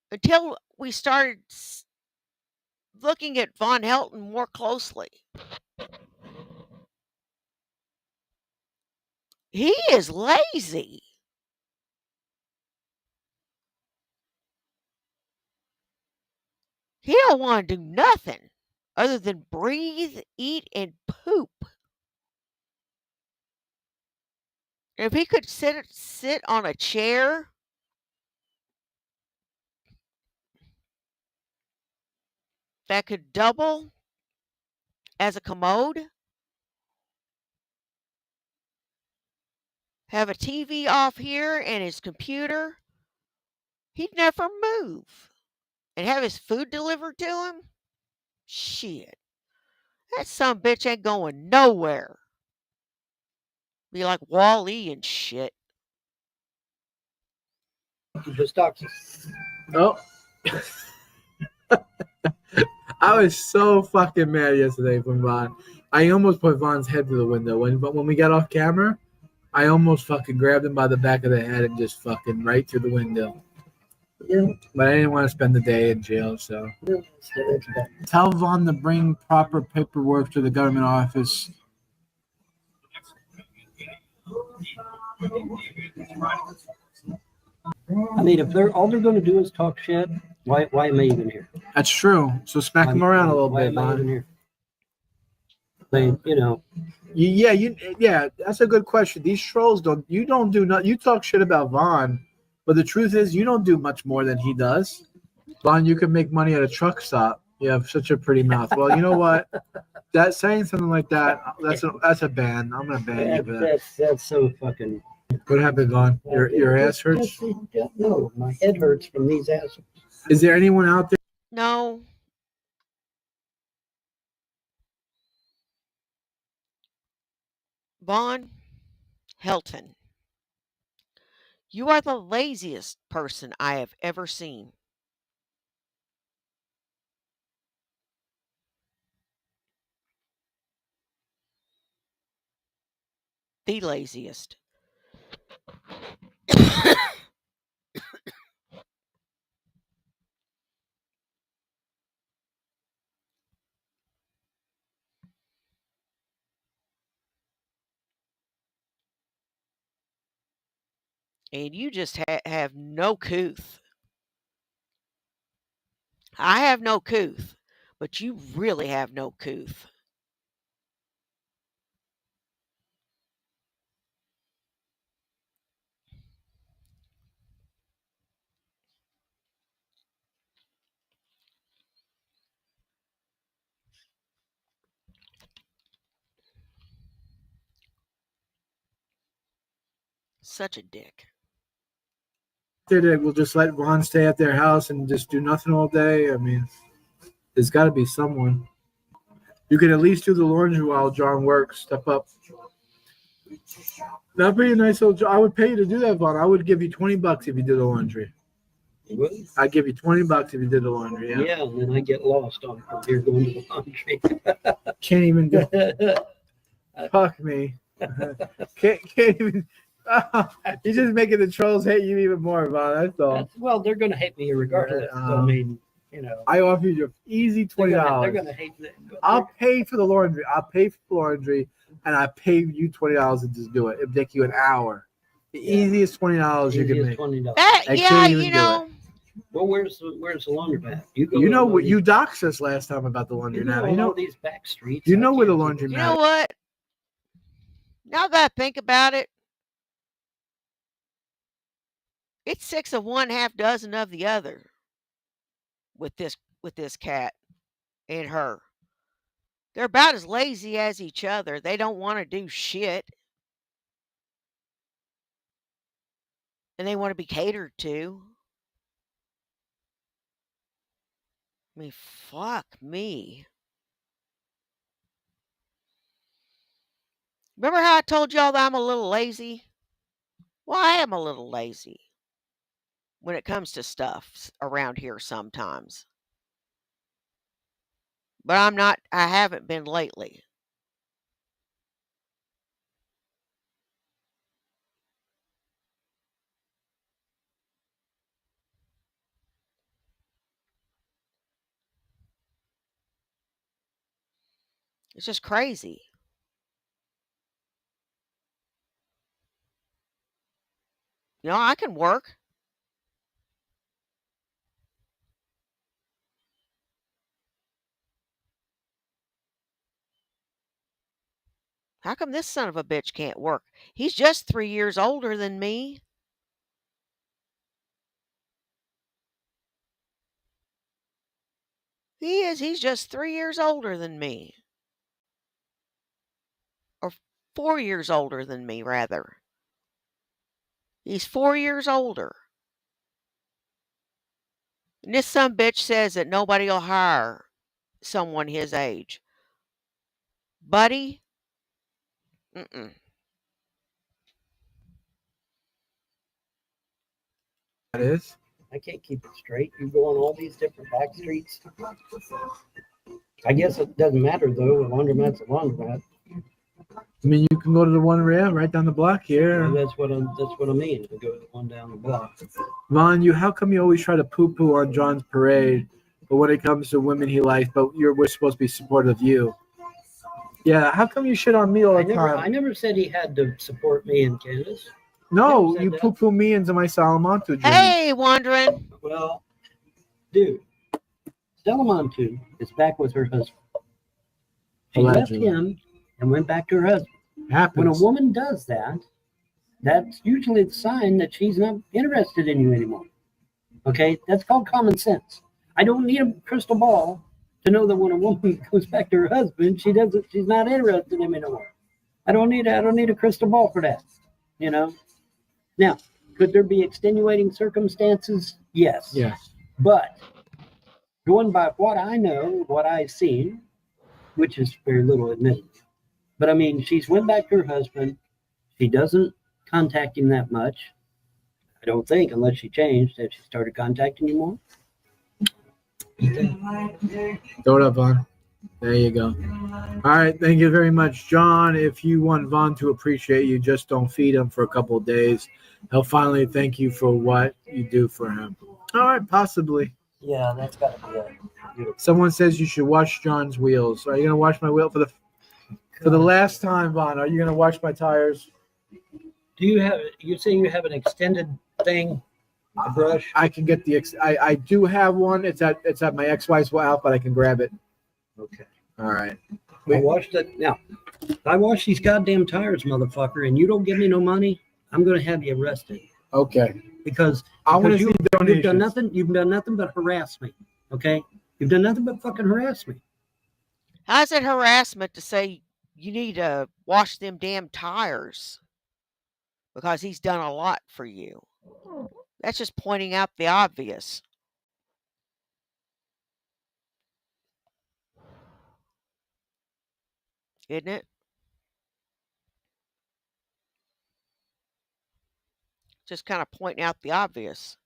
S1: Until we started looking at Von Helton more closely. He is lazy. He don't want to do nothing other than breathe, eat, and poop. If he could sit on a chair that could double as a commode, have a TV off here and his computer, he'd never move. And have his food delivered to him? Shit. That son of a bitch ain't going nowhere. Be like Wall-E and shit.
S3: just talk.
S2: Oh. I was so fucking mad yesterday from Vaughn. I almost put Vaughn's head through the window. When we got off camera, I almost fucking grabbed him by the back of the head and just fucking right through the window.
S3: Yeah.
S2: But I didn't want to spend the day in jail, so. Tell Vaughn to bring proper paperwork to the government office.
S3: I mean, if all they're going to do is talk shit, why am I even here?
S2: That's true. So smack him around a little
S3: Why
S2: bit,
S3: am I even
S2: Vaughn.
S3: here? They,
S2: Yeah, that's a good question. These trolls you don't do not you talk shit about Vaughn, but the truth is you don't do much more than he does. Vaughn, you can make money at a truck stop. You have such a pretty mouth. Well, you know what? That saying something like that, that's a ban. I'm gonna ban you for that.
S3: That's so fucking.
S2: What happened, Vaughn? Your ass hurts?
S3: No, my head hurts from these assholes.
S2: Is there anyone out there?
S1: No. Vaughn Helton, you are the laziest person I have ever seen. The laziest. And you just have no couth. I have no couth, but you really have no couth. Such a dick.
S2: That will just let Vaughn stay at their house and just do nothing all day? I mean, there's got to be someone. You can at least do the laundry while John works. Step up. That'd be a nice little job. I would pay you to do that, Vaughn. I would give you $20 if you did the laundry.
S3: What?
S2: I'd give you $20 if you did the laundry. Yeah.
S3: Yeah, and then I get lost on here going to the laundry.
S2: Can't even do. Fuck me. Can't even. You're just making the trolls hate you even more, Vaughn. That's all.
S3: Well, they're going to hate me regardless. So, I mean, you know.
S2: I offer you easy $20.
S3: They're going to hate me.
S2: I'll pay for the laundry. And I pay you $20 to just do it. It'll take you an hour. The easiest $20 you can make.
S3: $20.
S1: Yeah, you know.
S3: Well, where's the laundromat?
S2: You know what? You doxed us last time about the laundromat. You know
S3: these back streets.
S2: You know where the laundromat is.
S1: You know what? Now that I think about it, it's 6 of one, half dozen of the other. With this cat and her, they're about as lazy as each other. They don't want to do shit, and they want to be catered to. I mean, fuck me. Remember how I told y'all that I'm a little lazy? Well, I am a little lazy when it comes to stuff around here sometimes. But I haven't been lately. It's just crazy. I can work. How come this son of a bitch can't work? He's just 3 years older than me. He is. He's just 3 years older than me. Or 4 years older than me, rather. He's 4 years older. And this son bitch says that nobody will hire someone his age. Buddy? Mm-mm.
S2: That is.
S3: I can't keep it straight. You go on all these different back streets. I guess it doesn't matter though. A laundromat's a laundromat.
S2: I mean, you can go to the one right down the block here.
S3: And that's what I mean. We go to the one down the block.
S2: Vaughn, how come you always try to poo-poo on John's parade, but when it comes to women he likes, but we're supposed to be supportive of you? Yeah, how come you shit on me all the time?
S3: I never said he had to support me and Candace.
S2: No, you poo-poo me into my Salamantu dream.
S1: Hey, Wandering.
S3: Well, dude, Salamantu is back with her husband. She left him and went back to her husband.
S2: Happens.
S3: When a woman does that, that's usually the sign that she's not interested in you anymore. Okay, that's called common sense. I don't need a crystal ball to know that when a woman goes back to her husband, she's not interested in him anymore. I don't need a crystal ball for that. You know. Now, could there be extenuating circumstances? Yes.
S2: Yes.
S3: But going by what I know, what I've seen, which is very little admitted. But I mean, she's went back to her husband. She doesn't contact him that much. I don't think, unless she changed, that she started contacting you more.
S2: Throw it up, Vaughn. There you go. All right, thank you very much, John. If you want Vaughn to appreciate you, just don't feed him for a couple of days. He'll finally thank you for what you do for him. All right, possibly.
S3: Yeah, that's got to be it.
S2: Someone says you should wash John's wheels. Are you gonna wash my wheel for the last time, Vaughn? Are you gonna wash my tires?
S3: Do you have? You say you have an extended thing, a brush?
S2: I can get I do have one. It's at my ex-wife's house, but I can grab it.
S3: Okay.
S2: All right.
S3: I washed it. Now, if I wash these goddamn tires, motherfucker, and you don't give me no money, I'm gonna have you arrested.
S2: Okay.
S3: Because you've done nothing. You've done nothing but harass me. Okay. You've done nothing but fucking harass me.
S1: How's it harassment to say you need to wash them damn tires? Because he's done a lot for you. That's just pointing out the obvious. Isn't it? Just kind of pointing out the obvious.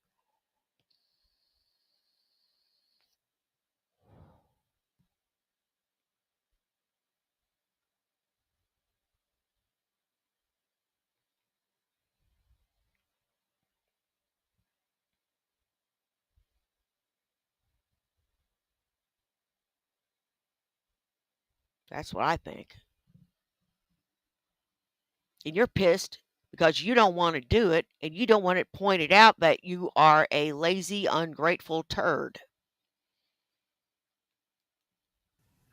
S1: That's what I think. And you're pissed because you don't want to do it and you don't want it pointed out that you are a lazy, ungrateful turd.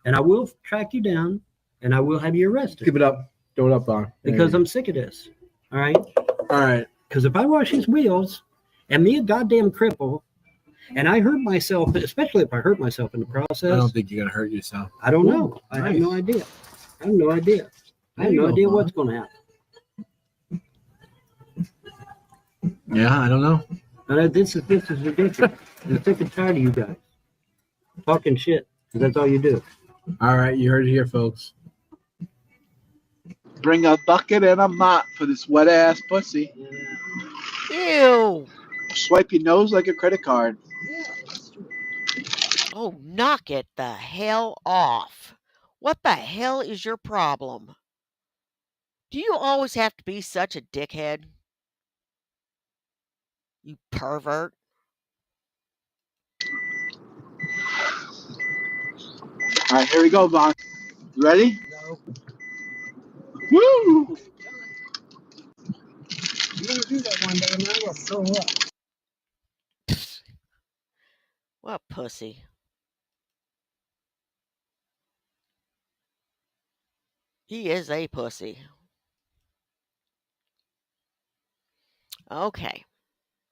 S3: And I will track you down and I will have you arrested.
S2: Give it up. Throw it up, Vaughn.
S3: Because I'm sick of this. All right.
S2: All right.
S3: Because if I wash his wheels and me a goddamn cripple and I hurt myself, especially if I hurt myself in the process.
S2: I don't think you're gonna hurt yourself.
S3: I don't know. I have no idea. I have no idea. I have no idea what's going to happen.
S2: Yeah, I don't know.
S3: And this is ridiculous. I'm sick and tired of you guys talking shit. That's all you do.
S2: All right, you heard it here, folks.
S4: Bring a bucket and a mop for this wet ass pussy.
S1: Ew.
S4: Swipe your nose like a credit card.
S1: Oh, knock it the hell off. What the hell is your problem? Do you always have to be such a dickhead? You pervert.
S4: All right, here we go, Vaughn. You ready?
S3: No.
S4: Woo!
S3: You're going to do that one day and I will throw up.
S1: What pussy. He is a pussy. Okay.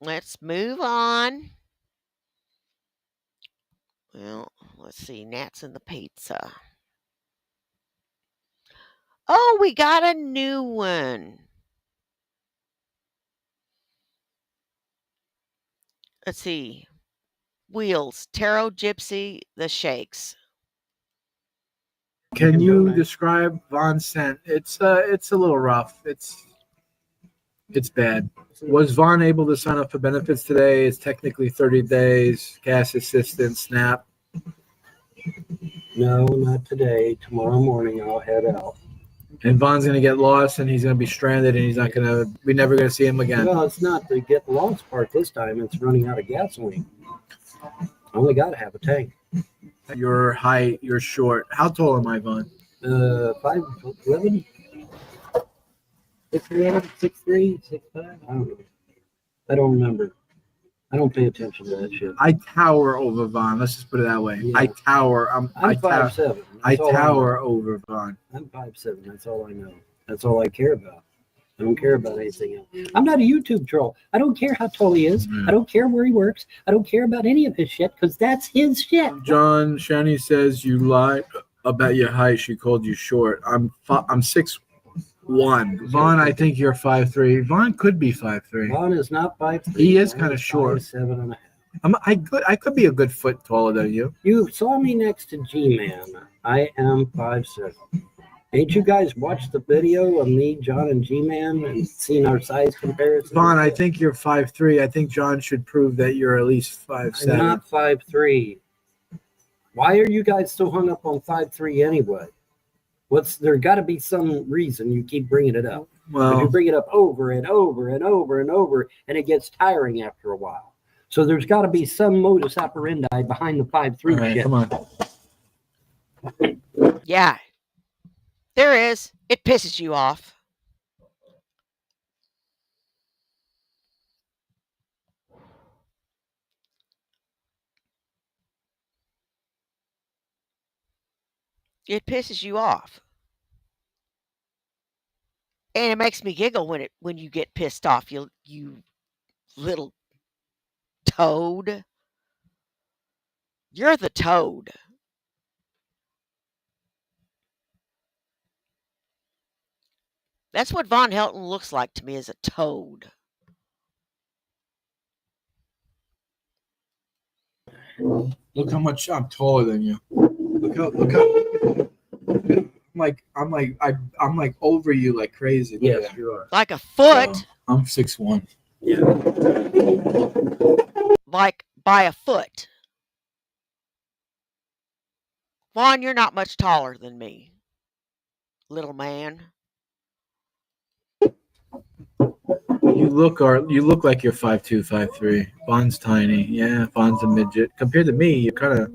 S1: Let's move on. Well, let's see. Gnats in the pizza. Oh, we got a new one. Let's see. Wheels, Tarot Gypsy, The Shakes.
S2: Can you describe Vaughn's scent? It's a little rough. It's bad. Was Vaughn able to sign up for benefits today? It's technically 30 days, cash assistance, SNAP.
S3: No, not today. Tomorrow morning I'll head out.
S2: And Vaughn's gonna get lost and he's gonna be stranded and we're never gonna see him again.
S3: Well, it's not the get lost part this time. It's running out of gasoline. I only got to have a tank.
S2: Your height, you're short. How tall am I, Vaughn?
S3: 5'11", 6'3", 6'5". I don't know. I don't remember. I don't pay attention to that shit.
S2: I tower over Vaughn. Let's just put it that way.
S3: Yeah.
S2: I tower.
S3: I'm 5'7".
S2: I
S3: That's all I
S2: tower
S3: know.
S2: over Vaughn.
S3: I'm 5'7". That's all I know. That's all I care about. I don't care about anything else. I'm not a YouTube troll. I don't care how tall he is. I don't care where he works. I don't care about any of his shit because that's his shit.
S2: John Shani says you lied about your height. She called you short. I'm 6'1". Vaughn, I think you're 5'3". Vaughn could be 5'3".
S3: Vaughn is not 5'3".
S2: He is kind of short.
S3: 5'7.5".
S2: I could be a good foot taller than you.
S3: You saw me next to G-Man. I am 5'7". Ain't you guys watched the video of me, John, and G-Man and seen our size comparison?
S2: Vaughn, I think you're 5'3". I think John should prove that you're at least 5'7".
S3: I'm not 5'3". Why are you guys so hung up on 5'3" anyway? There got to be some reason you keep bringing it up.
S2: Well,
S3: you bring it up over and over and over and over, and it gets tiring after a while. So there's got to be some modus operandi behind the 5'3"
S2: right,
S3: shit.
S2: come on.
S1: Yeah. There is. It pisses you off. It pisses you off. And it makes me giggle when you get pissed off, you little toad. You're the toad. That's what Von Helton looks like to me, as a toad.
S2: Look how much I'm taller than you. Look how I'm like over you like crazy.
S3: Yes, you are.
S1: Like a foot.
S2: I'm 6'1".
S3: Yeah.
S1: Like by a foot. Vaughn, you're not much taller than me, little man.
S2: You look like you're 5'2", 5'3". Vaughn's tiny. Yeah, Vaughn's a midget. Compared to me, you're kind of.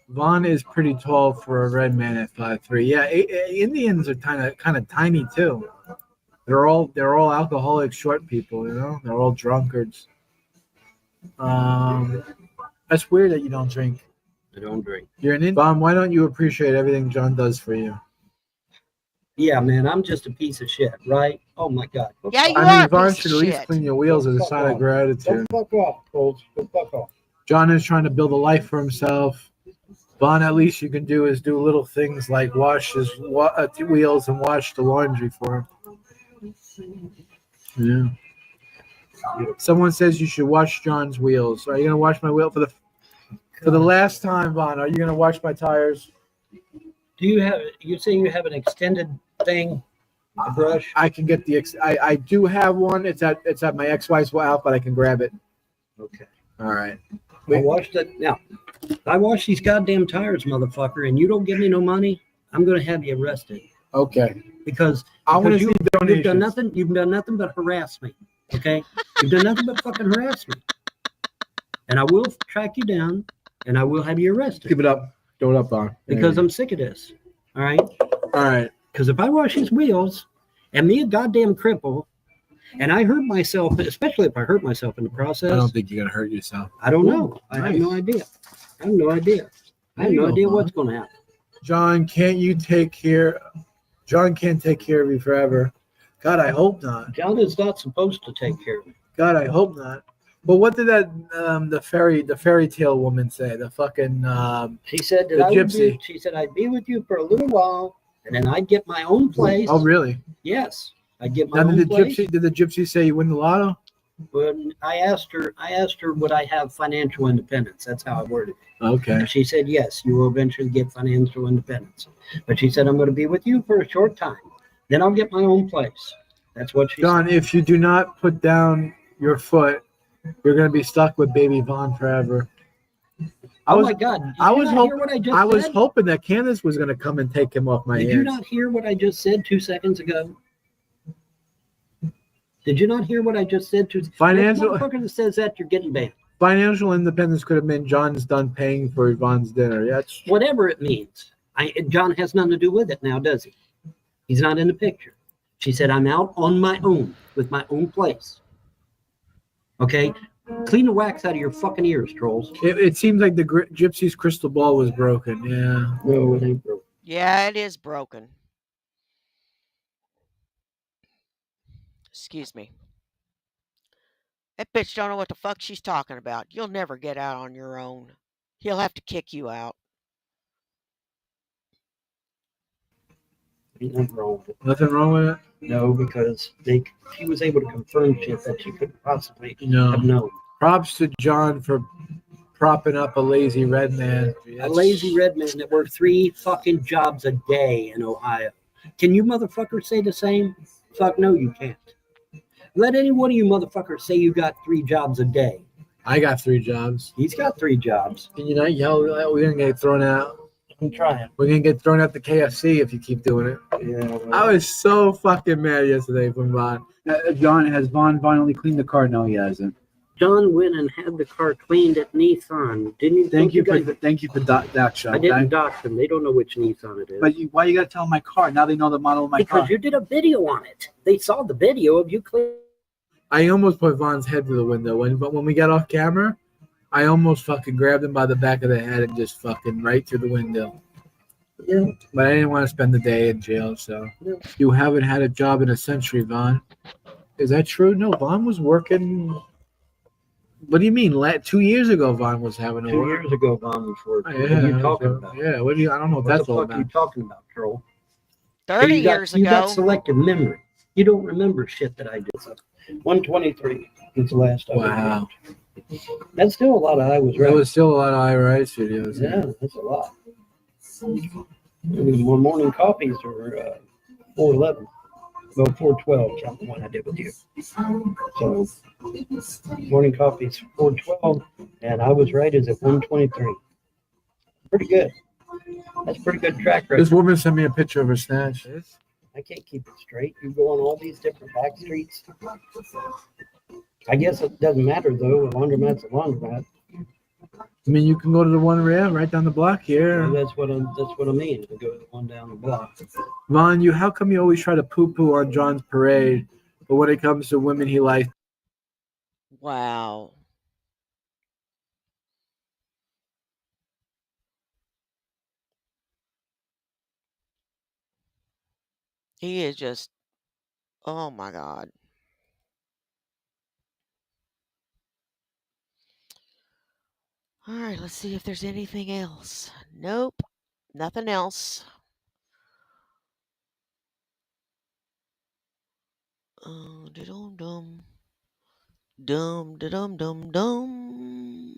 S2: Vaughn is pretty tall for a red man at 5'3". Yeah, Indians are kind of tiny too. They're all alcoholic short people. You know, they're all drunkards. That's weird that you don't drink.
S3: I don't drink.
S2: You're an Indian. Vaughn, why don't you appreciate everything John does for you?
S3: Yeah, man, I'm just a piece of shit, right? Oh my God.
S1: Yeah, you
S2: I
S1: are
S2: mean,
S1: a
S2: Vaughn
S1: piece
S2: should
S1: of
S2: at least
S1: shit.
S2: clean your wheels as a
S3: Fuck
S2: sign of
S3: off.
S2: gratitude.
S3: Go fuck off, Coles. Go fuck off.
S2: John is trying to build a life for himself. Vaughn, at least you can do is do little things like wash his wheels and wash the laundry for him. Yeah. Someone says you should wash John's wheels. Are you gonna wash my wheel for the last time, Vaughn? Are you gonna wash my tires?
S3: Do you say you have an extended thing, a brush?
S2: I can get I do have one. It's at my ex-wife's house, but I can grab it.
S3: Okay.
S2: All right.
S3: I washed it. Now, I wash these goddamn tires, motherfucker, and you don't give me no money, I'm gonna have you arrested.
S2: Okay.
S3: Because
S2: I want to see
S3: you've done
S2: donations.
S3: nothing. You've done nothing but harass me. Okay, you've done nothing but fucking harass me, and I will track you down, and I will have you arrested.
S2: Give it up. Throw it up, Vaughn.
S3: Because I'm sick of this. All right.
S2: All right.
S3: Because if I wash his wheels, and me a goddamn cripple, and I hurt myself, especially if I hurt myself in the process,
S2: I don't think you're gonna hurt yourself.
S3: I don't know. I have no idea. I have no idea. I have no idea what's going to happen.
S2: John, can't you take care? John can't take care of you forever. God, I hope not.
S3: John is not supposed to take care of me.
S2: God, I hope not. But what did that the fairy tale woman say? The fucking
S3: She said that
S2: the
S3: I would
S2: gypsy.
S3: be, she said I'd be with you for a little while, and then I'd get my own place.
S2: Oh, really?
S3: Yes, I'd get my
S2: Now,
S3: own place.
S2: did the gypsy say you win the lotto?
S3: When I asked her, would I have financial independence? That's how I worded it.
S2: Okay.
S3: And she said, yes, you will eventually get financial independence. But she said, I'm going to be with you for a short time. Then I'll get my own place. That's what she
S2: John,
S3: said.
S2: if you do not put down your foot, you're going to be stuck with baby Vaughn forever.
S3: Oh my God.
S2: I was
S3: hoping
S2: hoping that Candace was going to come and take him off my hands.
S3: Did you not hear what I just said 2 seconds ago? Did you not hear what I just said?
S2: Financial
S3: motherfucker that says that, you're getting banned.
S2: Financial independence could have meant John's done paying for Vaughn's dinner. That's
S3: whatever it means. John has nothing to do with it now, does he? He's not in the picture. She said, I'm out on my own with my own place. Okay? Clean the wax out of your fucking ears, trolls.
S2: It seems like the gypsy's crystal ball was broken. Yeah.
S3: No, it ain't broke.
S1: Yeah, it is broken. Excuse me. That bitch don't know what the fuck she's talking about. You'll never get out on your own. He'll have to kick you out.
S3: Ain't nothing wrong with it.
S2: Nothing wrong with it?
S3: No, because he was able to confirm shit that she couldn't possibly
S2: No.
S3: have known.
S2: Props to John for propping up a lazy red man.
S3: A lazy red man that worked 3 fucking jobs a day in Ohio. Can you motherfuckers say the same? Fuck no, you can't. Let any one of you motherfuckers say you got 3 jobs a day.
S2: I got 3 jobs.
S3: He's got 3 jobs.
S2: Can you not yell? We're gonna get thrown out.
S3: I'm trying.
S2: We're gonna get thrown out the KFC if you keep doing it.
S3: Yeah. Well,
S2: I was so fucking mad yesterday from Vaughn.
S4: John, has Vaughn finally cleaned the car? No, he hasn't.
S3: John went and had the car cleaned at Nissan. Didn't you?
S4: Thank you
S3: guys,
S4: for that show.
S3: I didn't dox them. They don't know which Nissan it is.
S4: But why you gotta tell my car? Now they know the model of my car.
S3: Because you did a video on it. They saw the video of you cleaning.
S2: I almost put Vaughn's head through the window. When we got off camera, I almost fucking grabbed him by the back of the head and just fucking right through the window.
S3: Yeah.
S2: But I didn't want to spend the day in jail, so.
S3: Yeah.
S2: You haven't had a job in a century, Vaughn. Is that true? No, Vaughn was working. What do you mean? 2 years ago, Vaughn was having a
S3: 2
S2: work.
S3: years ago, Vaughn was working.
S2: Yeah,
S3: What are you talking about?
S2: Yeah, what do you? I don't know what
S3: What
S2: that's
S3: the
S2: all
S3: fuck are you
S2: about.
S3: talking about, troll?
S1: 30
S3: You got-
S1: years
S3: You got
S1: ago.
S3: selective memory. You don't remember shit that I did. 123 is the last I
S2: Wow,
S3: remember. That's still a lot of I was
S2: there
S3: right.
S2: was still a lot of IRS videos.
S3: Yeah, that's a lot. More morning copies are 411. Well, 412, count the one I did with you. So, morning copies 412, and I was right as at 123. Pretty good. That's pretty good track record.
S2: This woman sent me a picture of her snatch.
S3: I can't keep it straight. You go on all these different back streets. I guess it doesn't matter though. A laundromat's a laundromat.
S2: I mean, you can go to the one right down the block here.
S3: Well, that's what I mean. I go to the one down the block.
S2: Vaughn, how come you always try to poo-poo on John's parade, but when it comes to women he likes?
S1: Wow. He is just, oh my God. All right, let's see if there's anything else. Nope, nothing else. Dum dum. Dum dum dum dum.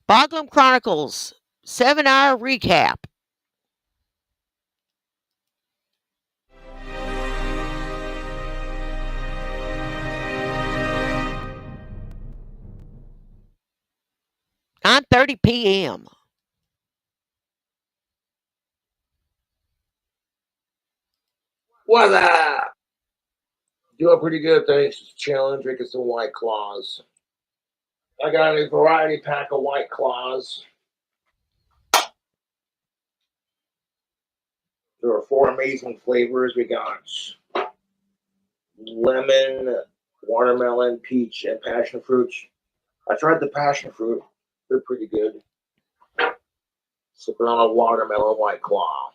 S1: Boglum Chronicles 7-hour recap. On 30 p.m.
S5: What's up? Doing pretty good, thanks. Just chilling, drinking some White Claws. I got a variety pack of White Claws. There are 4 amazing flavors. We got lemon, watermelon, peach, and passion fruit. I tried the passion fruit. They're pretty good. Sipping on a watermelon White Claw.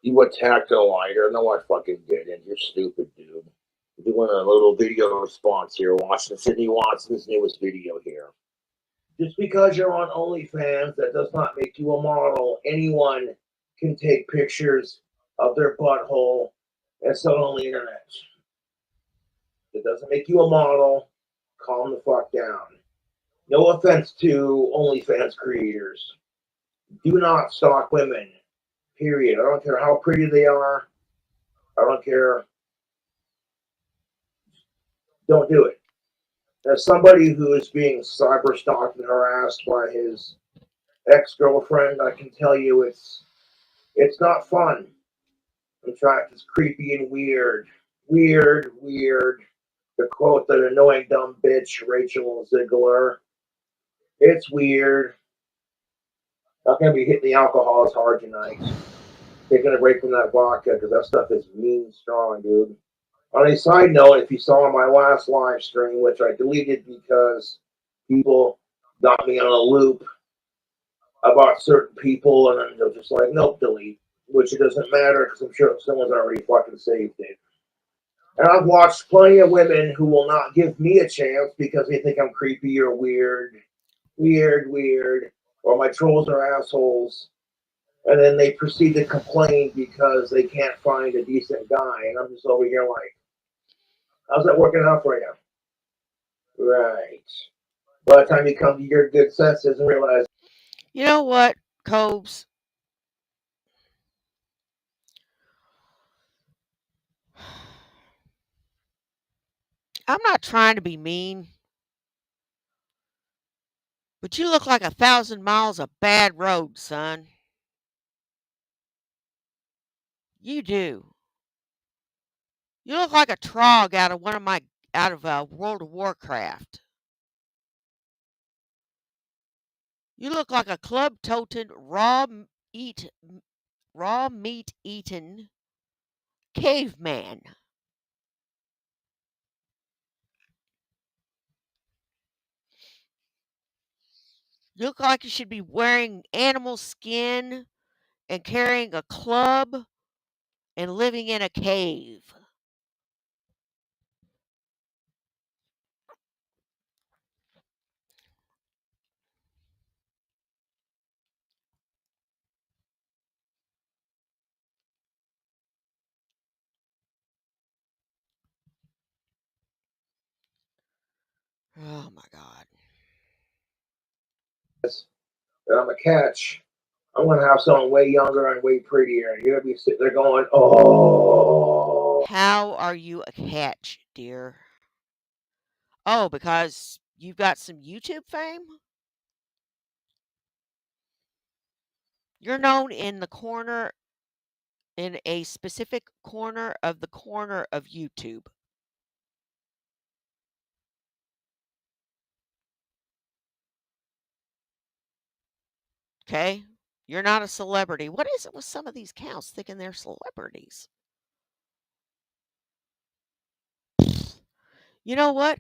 S5: You attacked a lighter. No, I fucking didn't. You're stupid, dude. I'm doing a little video response here, watching Sydney Watson's newest video here. Just because you're on OnlyFans, that does not make you a model. Anyone can take pictures of their butthole and sell it on the internet. It doesn't make you a model. Calm the fuck down. No offense to OnlyFans creators. Do not stalk women. Period. I don't care how pretty they are. I don't care. Don't do it. As somebody who is being cyber stalked and harassed by his ex-girlfriend, I can tell you it's not fun. In fact, it's creepy and weird. Weird. To quote that annoying dumb bitch Rachel Ziegler, It's weird. Not gonna be hitting the alcohol as hard tonight. Taking a break from that vodka because that stuff is mean strong, dude. On a side note, if you saw my last live stream, which I deleted because people got me on a loop about certain people, and then they're just like, nope, delete. Which it doesn't matter because I'm sure someone's already fucking saved it. And I've watched plenty of women who will not give me a chance because they think I'm creepy or weird, or my trolls are assholes. And then they proceed to complain because they can't find a decent guy. And I'm just over here like, how's that working out for you? Right. By the time you come to your good senses and realize,
S1: You know what, Cobes? I'm not trying to be mean, but you look like 1,000 miles of bad road, son. You do. You look like a trog out of World of Warcraft. You look like a club-toted, raw meat eating caveman. You look like you should be wearing animal skin and carrying a club and living in a cave. Oh my God.
S5: that I'm a catch. I'm going to have someone way younger and way prettier. And you're going to be sitting there going, oh.
S1: How are you a catch, dear? Oh, because you've got some YouTube fame? You're known in a specific corner of YouTube. Okay? You're not a celebrity. What is it with some of these cows thinking they're celebrities? You know what?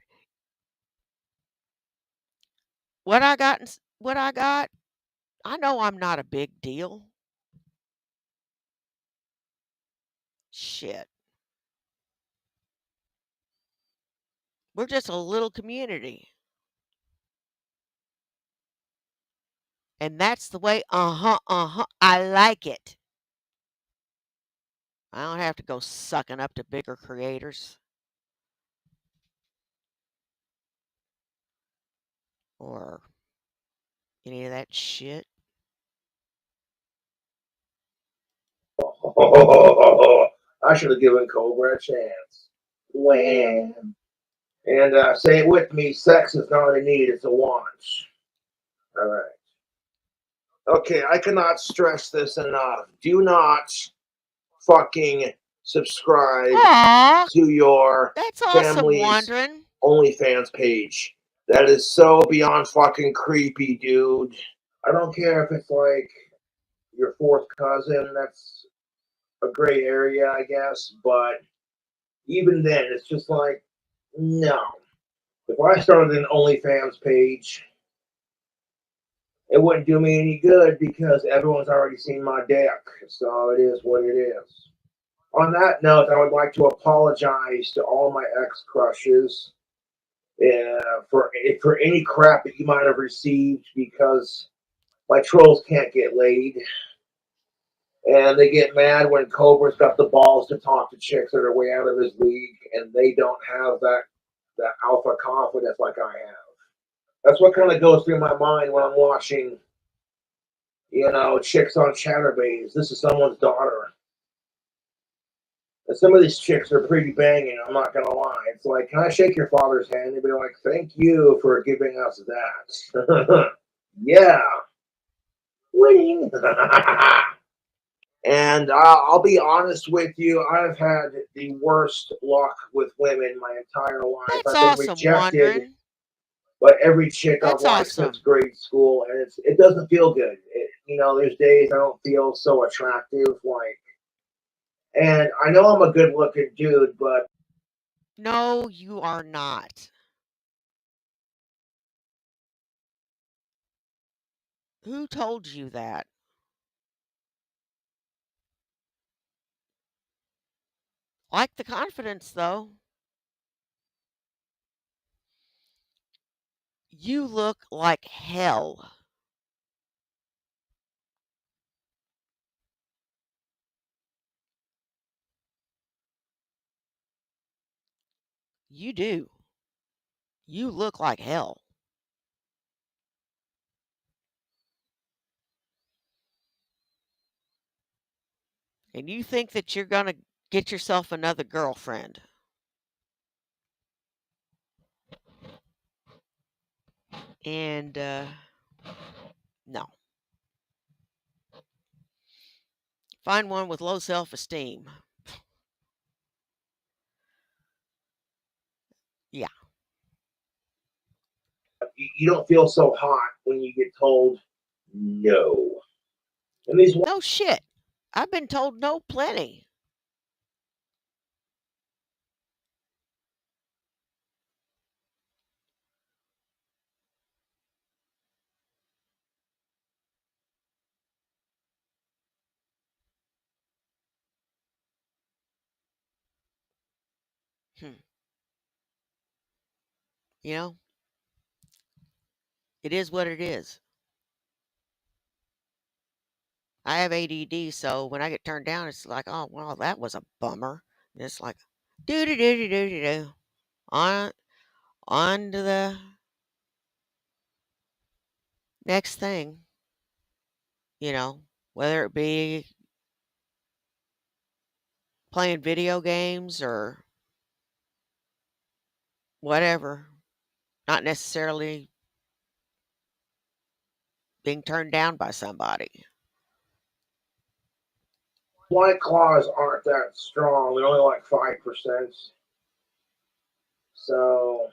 S1: What I got, I know I'm not a big deal. Shit. We're just a little community. And that's the way, I like it. I don't have to go sucking up to bigger creators or any of that shit.
S5: I should have given Cobra a chance. Wham. And say it with me, sex is not a need, it's a want. All right. Okay, I cannot stress this enough. Do not fucking subscribe
S1: Aw,
S5: to your
S1: that's awesome,
S5: family's
S1: Wandering.
S5: OnlyFans page. That is so beyond fucking creepy, dude. I don't care if it's like your fourth cousin. That's a gray area, I guess. But even then, it's just like, no. If I started an OnlyFans page, it wouldn't do me any good because everyone's already seen my dick. So it is what it is. On that note, I would like to apologize to all my ex crushes for any crap that you might have received because my trolls can't get laid. And they get mad when Cobra's got the balls to talk to chicks that are way out of his league and they don't have that alpha confidence like I have. That's what kind of goes through my mind when I'm watching, chicks on Chatterbays. This is someone's daughter. And some of these chicks are pretty banging, I'm not gonna lie. It's like, can I shake your father's hand? They'd be like, thank you for giving us that. Yeah. Winning. And I'll be honest with you, I've had the worst luck with women my entire life.
S1: That's
S5: I've been
S1: awesome,
S5: rejected
S1: Wandering.
S5: But every chick I've
S1: That's
S5: liked since
S1: awesome.
S5: grade school, and it doesn't feel good. There's days I don't feel so attractive, and I know I'm a good looking dude, but
S1: No, you are not. Who told you that? Like the confidence, though. You look like hell. You do. You look like hell. And you think that you're going to get yourself another girlfriend. And no. Find one with low self esteem. Yeah.
S5: you don't feel so hot when you get told no. And these
S1: No shit. I've been told no plenty. Hmm. You know, it is what it is. I have ADD, so when I get turned down, it's like, oh, well, that was a bummer. And it's like, do do do do do do. On, on to the next thing, you know, whether it be playing video games or whatever, not necessarily being turned down by somebody.
S5: white claws aren't that strong. They're only like 5%. So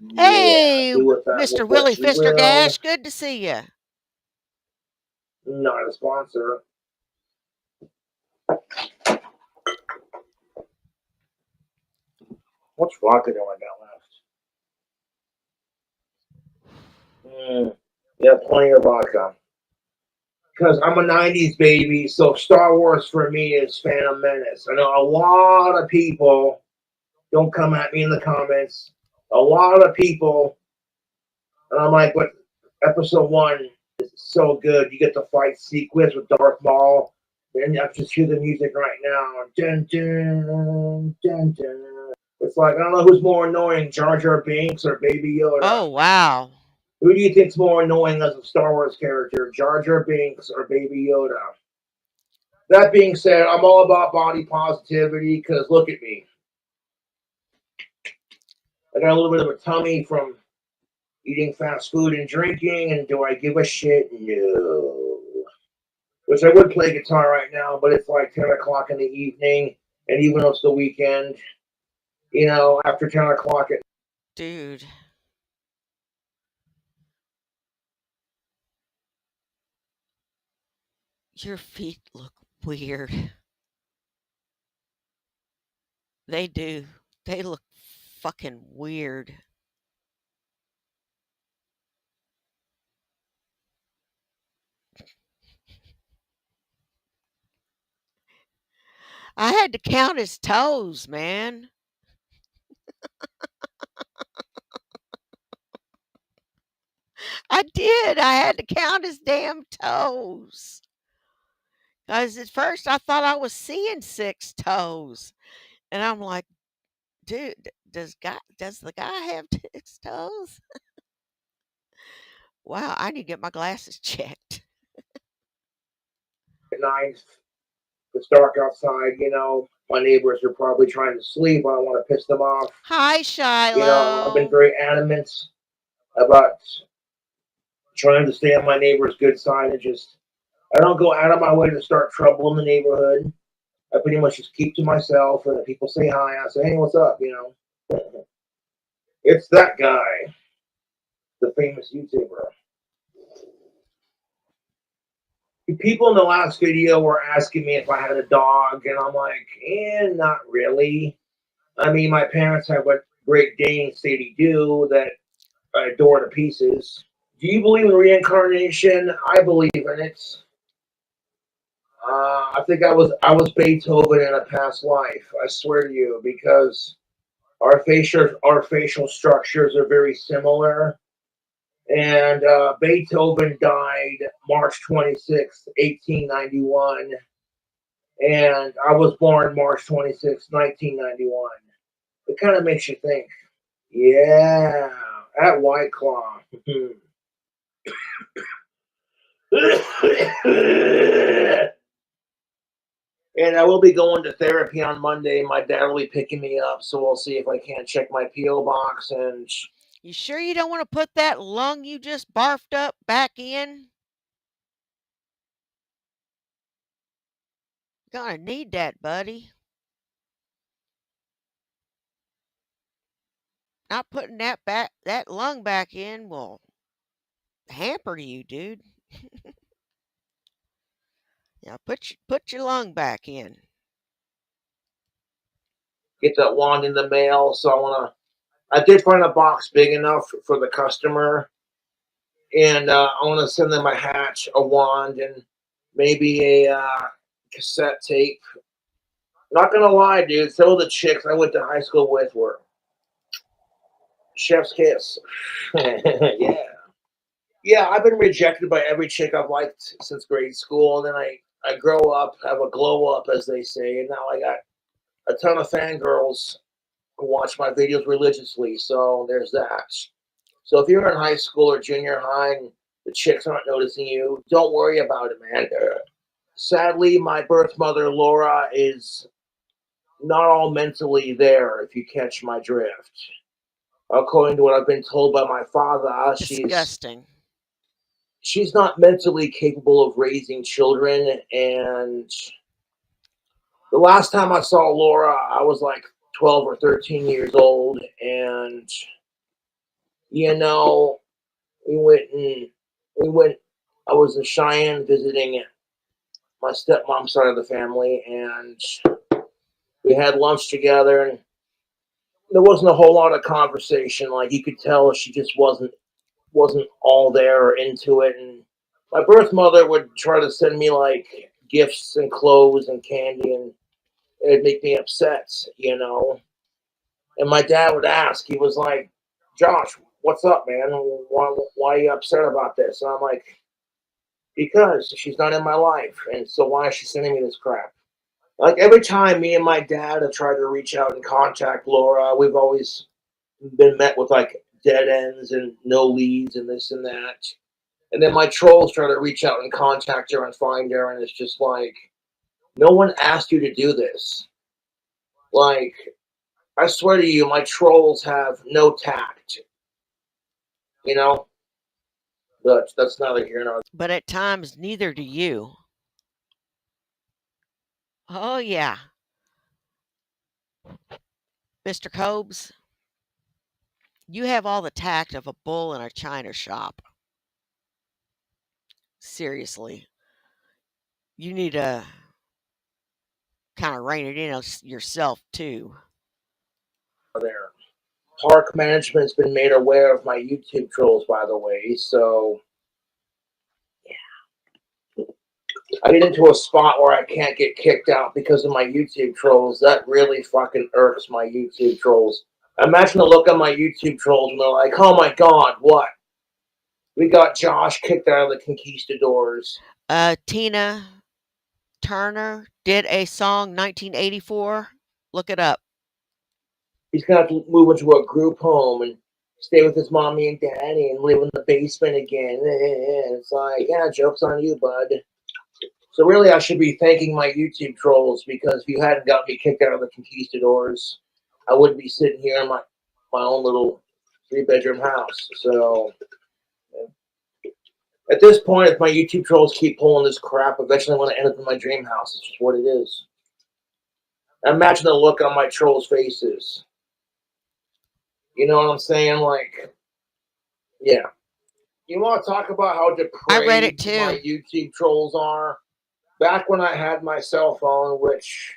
S5: yeah,
S1: Hey,
S5: do with that
S1: Mr.
S5: what
S1: Willie
S5: you will.
S1: Fistergash, good to see you.
S5: Not a sponsor. What's vodka do I got left? Yeah, plenty of vodka. Because I'm a 90s baby, so Star Wars for me is Phantom Menace. I know a lot of people, don't come at me in the comments, a lot of people, and I'm like, but episode 1 is so good. You get the fight sequence with Darth Maul, and I just hear the music right now. Dun, dun, dun, dun. It's like, I don't know who's more annoying, Jar Jar Binks or Baby Yoda.
S1: Oh, wow.
S5: Who do you think's more annoying as a Star Wars character, Jar Jar Binks or Baby Yoda? That being said, I'm all about body positivity because look at me. I got a little bit of a tummy from eating fast food and drinking, and do I give a shit? No. Which I would play guitar right now, but it's like 10 o'clock in the evening, and even though it's the weekend, after 10 o'clock at
S1: Dude, your feet look weird. They do. They look fucking weird. I had to count his toes, man. I did. I had to count his damn toes. Because at first I thought I was seeing 6 toes. And I'm like, dude, does the guy have 6 toes? Wow, I need to get my glasses checked.
S5: night, it's dark outside, my neighbors are probably trying to sleep. I don't want to piss them off.
S1: Hi,
S5: I've been
S1: Shiloh.
S5: very adamant about trying to stay on my neighbor's good side and just I don't go out of my way to start trouble in the neighborhood. I pretty much just keep to myself, and if people say hi, I say, "Hey, what's up?" It's that guy. the famous YouTuber. People in the last video were asking me if I had a dog, and I'm like, not really. I mean, my parents have what Great Danes say they do that I adore to pieces. Do you believe in reincarnation? I believe in it. I think I was Beethoven in a past life. I swear to you, because our facial structures are very similar. And Beethoven died March 26th, 1891, and I was born March 26th, 1991. It kind of makes you think. Yeah, at White Claw. And I will be going to therapy on Monday. My dad will be picking me up, so we'll see if I can't check my P.O. box. And
S1: You sure you don't want to put that lung you just barfed up back in? Gonna need that, buddy. Not putting that lung back in will hamper you, dude. Yeah, put your lung back in.
S5: get that wand in the mail. So I did find a box big enough for the customer, and I want to send them a hatch, a wand, and maybe a cassette tape. Not gonna lie, dude. Some of the chicks I went to high school with were chef's kiss. Yeah, yeah. I've been rejected by every chick I've liked since grade school. And then I grow up, have a glow up, as they say, and now I got a ton of fangirls who watch my videos religiously. So there's that. So if you're in high school or junior high and the chicks aren't noticing you, don't worry about it, man. Sadly, my birth mother, Laura, is not all mentally there, if you catch my drift. According to what I've been told by my father,
S1: Disgusting.
S5: she's not mentally capable of raising children. And the last time I saw Laura, I was like 12 or 13 years old. And, you know, we went, I was in Cheyenne visiting my stepmom's side of the family, and we had lunch together, and there wasn't a whole lot of conversation. Like, you could tell she just wasn't all there or into it. And my birth mother would try to send me like gifts and clothes and candy, and it'd make me upset. And my dad would ask, he was like, "Josh, what's up, man? Why are you upset about this?" And I'm like, "Because she's not in my life, and so why is she sending me this crap?" Like, every time me and my dad have tried to reach out and contact Laura, we've always been met with like dead ends and no leads and this and that. And then my trolls try to reach out and contact her and find her, and it's just like, no one asked you to do this. Like, I swear to you, my trolls have no tact, you know? But that's neither here nor
S1: But at times, neither do you. Oh, yeah. Mr. Cobes, you have all the tact of a bull in a china shop. Seriously. You need to kind of rein it in yourself, too.
S5: there. Park management's been made aware of my YouTube trolls, by the way, so I get into a spot where I can't get kicked out because of my YouTube trolls. That really fucking irks my YouTube trolls. Imagine the look on my YouTube trolls when they're like, "Oh my god, what? We got Josh kicked out of the Conquistadors."
S1: Tina Turner did a song 1984. Look it up.
S5: He's gonna have to move into a group home and stay with his mommy and daddy and live in the basement again. It's like, yeah, joke's on you, bud. So really, I should be thanking my YouTube trolls, because if you hadn't got me kicked out of the Conquistadors, I wouldn't be sitting here in my own little 3-bedroom house. So at this point, if my YouTube trolls keep pulling this crap, eventually I'm going to end up in my dream house. It's just what it is. Imagine the look on my trolls' faces. You know what I'm saying? Like, Yeah. You want to talk about how
S1: I read it
S5: depraved my
S1: too.
S5: YouTube trolls are? Back when I had my cell phone, which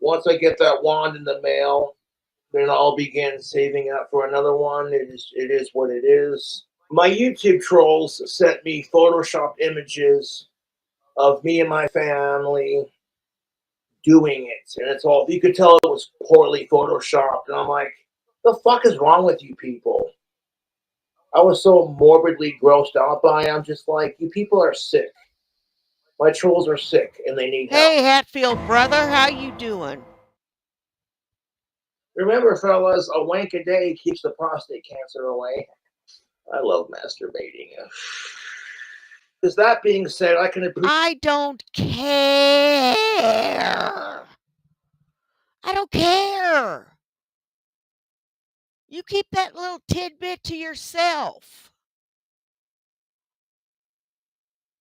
S5: once I get that wand in the mail, then I'll begin saving up for another one. It is what it is. My YouTube trolls sent me Photoshop images of me and my family doing it, and it's all you could tell it was poorly photoshopped. And I'm like, the fuck is wrong with you people? I was so morbidly grossed out by it. I'm just like, you people are sick. My trolls are sick and they need help.
S1: Hey, Hatfield brother, how you doing?
S5: Remember, fellas, a wank a day keeps the prostate cancer away. I love masturbating. Because that being said, I can appreciate.
S1: I don't care. I don't care. You keep that little tidbit to yourself.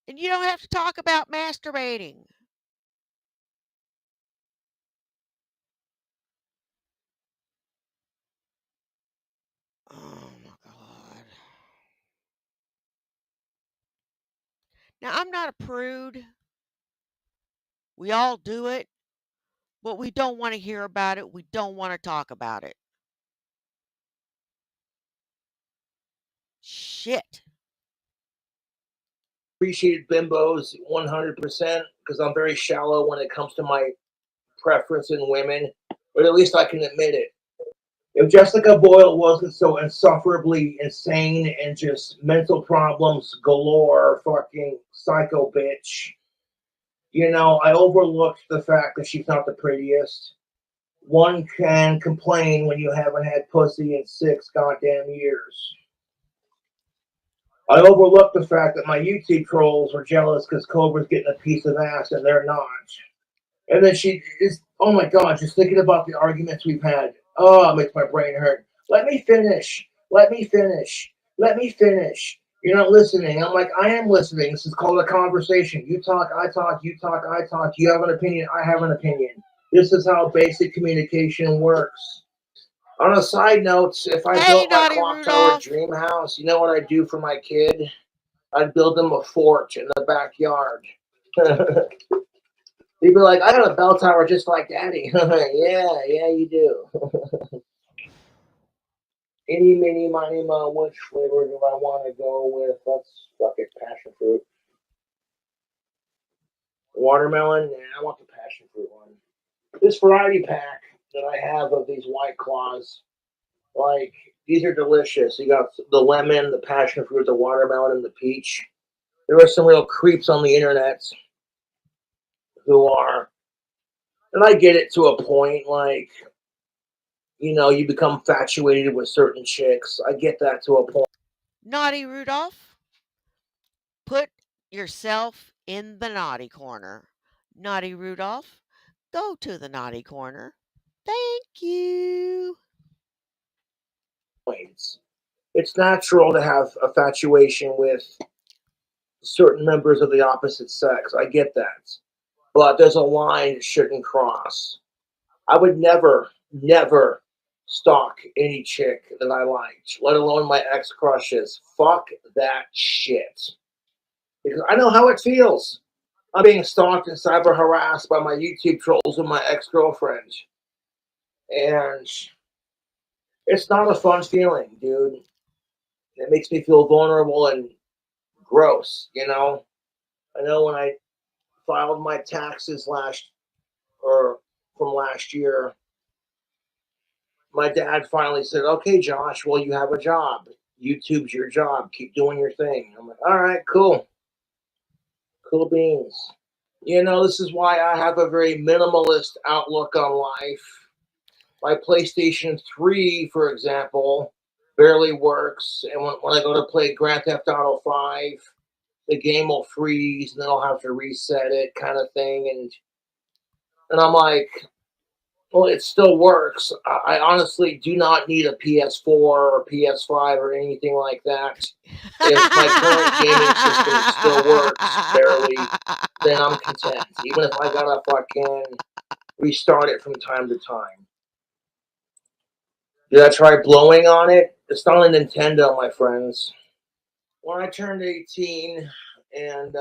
S1: And you don't have to talk about masturbating. Oh my God. Now, I'm not a prude. We all do it, but we don't want to hear about it. We don't want to talk about it. Shit.
S5: Appreciated bimbos 100% because I'm very shallow when it comes to my preference in women, but at least I can admit it. If Jessica Boyle wasn't so insufferably insane and just mental problems galore, fucking psycho bitch, I overlooked the fact that she's not the prettiest. One can complain when you haven't had pussy in 6 goddamn years. I overlooked the fact that my YouTube trolls were jealous because Cobra's getting a piece of ass and they're not. And then she is, oh my God, just thinking about the arguments we've had. Oh, it makes my brain hurt. Let me finish. Let me finish. Let me finish. You're not listening. I'm like, I am listening. This is called a conversation. You talk, I talk, you talk, I talk. You have an opinion, I have an opinion. This is how basic communication works. On a side note, if I
S1: Hey,
S5: built my
S1: Naughty
S5: clock tower
S1: Rudolph.
S5: dream house, you know what I'd do for my kid? I'd build him a fort in the backyard. He'd be like, I got a bell tower just like Daddy. yeah, you do. Any, mini, miny, mo, which flavor do I want to go with? Let's fuck it, passion fruit. Watermelon? Yeah, I want the passion fruit one. This variety pack that I have of these White Claws, like, these are delicious. You got the lemon, the passion fruit, the watermelon, and the peach. There are some real creeps on the internet who are, and I get it to a point, like, you become infatuated with certain chicks. I get that to a point.
S1: Naughty Rudolph. Put yourself in the naughty corner. Naughty Rudolph, go to the naughty corner. Thank you.
S5: It's natural to have infatuation with certain members of the opposite sex. I get that. But there's a line it shouldn't cross. I would never, never stalk any chick that I liked, let alone my ex crushes. Fuck that shit. Because I know how it feels. I'm being stalked and cyber harassed by my YouTube trolls and my ex girlfriend. And it's not a fun feeling, dude. It makes me feel vulnerable and gross, I know when I filed my taxes from last year, my dad finally said, okay, Josh, well, you have a job. YouTube's your job. Keep doing your thing. I'm like, all right, cool. Cool beans. This is why I have a very minimalist outlook on life. My PlayStation 3, for example, barely works. And when I go to play Grand Theft Auto 5, the game will freeze and then I'll have to reset it kind of thing. And I'm like, well, it still works. I honestly do not need a PS4 or PS5 or anything like that. If my current gaming system still works barely, then I'm content. Even if I gotta fucking restart it from time to time. Did I try blowing on it? It's not a Nintendo, my friends. When I turned 18 and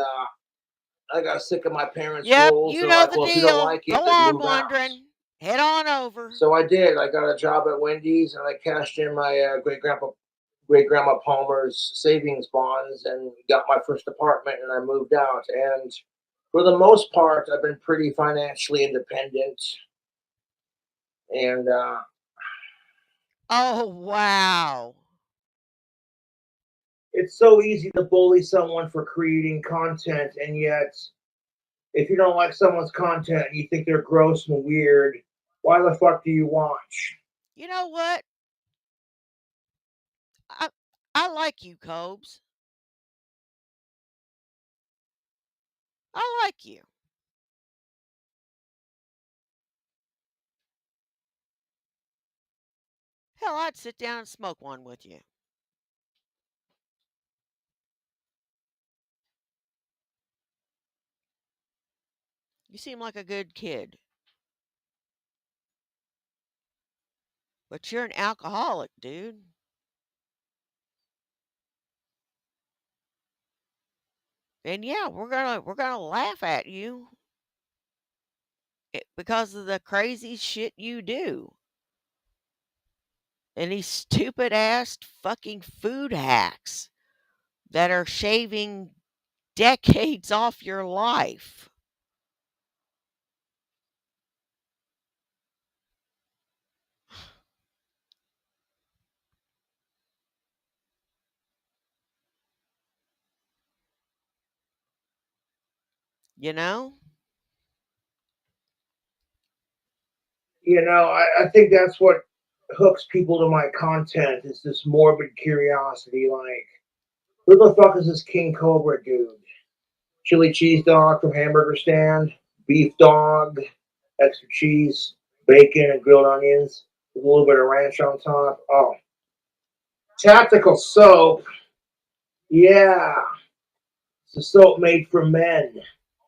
S5: I got sick of my parents'
S1: Yep,
S5: rules,
S1: you
S5: they're
S1: know
S5: like,
S1: the
S5: well, if you don't
S1: deal.
S5: like it,
S1: Go
S5: then
S1: on
S5: move out.
S1: wondering. Head on over.
S5: So I did. I got a job at Wendy's and I cashed in my great grandma Palmer's savings bonds and got my first apartment and I moved out. And for the most part, I've been pretty financially independent. And
S1: Oh, wow.
S5: it's so easy to bully someone for creating content, and yet, if you don't like someone's content and you think they're gross and weird, why the fuck do you watch?
S1: You know what? I, I like you, Cobes. I like you. Hell, I'd sit down and smoke one with you. You seem like a good kid. But you're an alcoholic, dude. And yeah, we're gonna laugh at you because of the crazy shit you do. And these stupid ass fucking food hacks that are shaving decades off your life. You know?
S5: I think that's what hooks people to my content is this morbid curiosity. Like, who the fuck is this King Cobra dude? Chili cheese dog from Hamburger Stand, beef dog, extra cheese, bacon, and grilled onions with a little bit of ranch on top. Oh, tactical soap. Yeah, it's a soap made for men.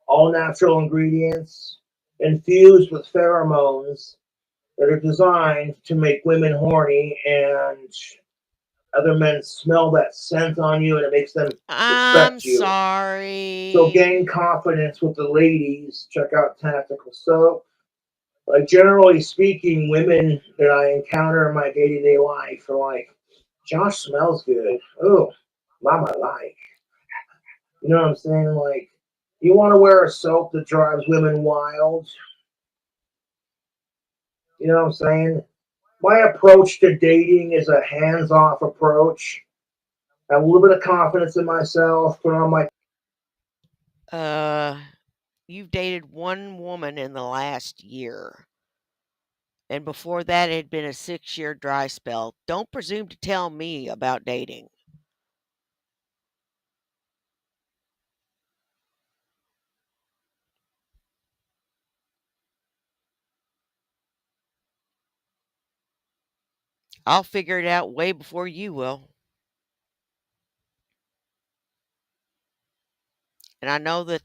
S5: All natural ingredients infused with pheromones that are designed to make women horny and other men smell that scent on you and it makes them
S1: I'm
S5: respect you. So
S1: sorry.
S5: gain confidence with the ladies. Check out Tactical Soap. Like generally speaking, women that I encounter in my day-to-day life are like, Josh smells good. Oh, mama like. You know what I'm saying? Like, you want to wear a soap that drives women wild? You know what I'm saying? My approach to dating is a hands-off approach. I have a little bit of confidence in myself. Put on my
S1: Uh, you've dated one woman in the last year. And before that, it had been a 6-year dry spell. Don't presume to tell me about dating. I'll figure it out way before you will. And I know that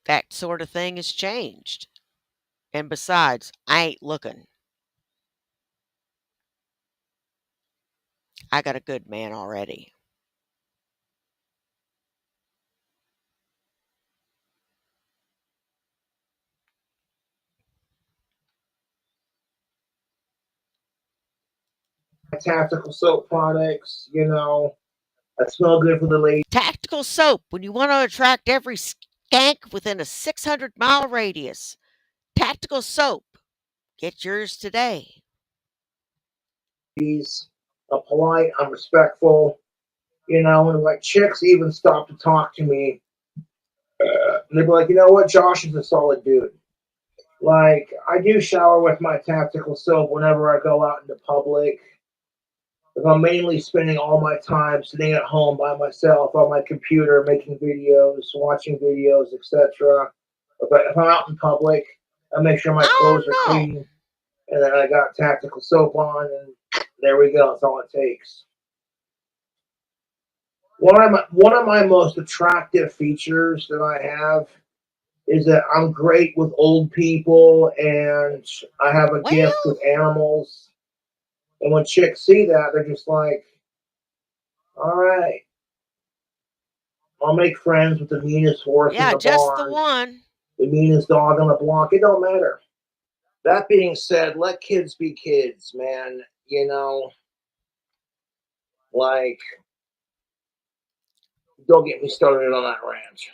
S1: that sort of thing has changed. And besides, I ain't looking. I got a good man already.
S5: tactical soap products. I smell good for the ladies.
S1: Tactical soap when you want to attract every skank within a 600-mile radius. Tactical soap. Get yours today.
S5: I'm polite. I'm respectful. And like chicks even stop to talk to me. And they'd be like, you know what? Josh is a solid dude. Like, I do shower with my tactical soap whenever I go out into public. If I'm mainly spending all my time sitting at home by myself on my computer, making videos, watching videos, etc. But if I'm out in public, I make sure my
S1: I
S5: clothes are
S1: don't know.
S5: clean, and then I got tactical soap on, and there we go. That's all it takes. One of my most attractive features that I have is that I'm great with old people, and I have a gift with
S1: Well,
S5: animals. And when chicks see that, they're just like, all right, I'll make friends with the meanest horse in
S1: Yeah,
S5: the
S1: just the
S5: barn,
S1: one.
S5: the meanest dog on the block. It don't matter. That being said, let kids be kids, man. You know, like, don't get me started on that ranch.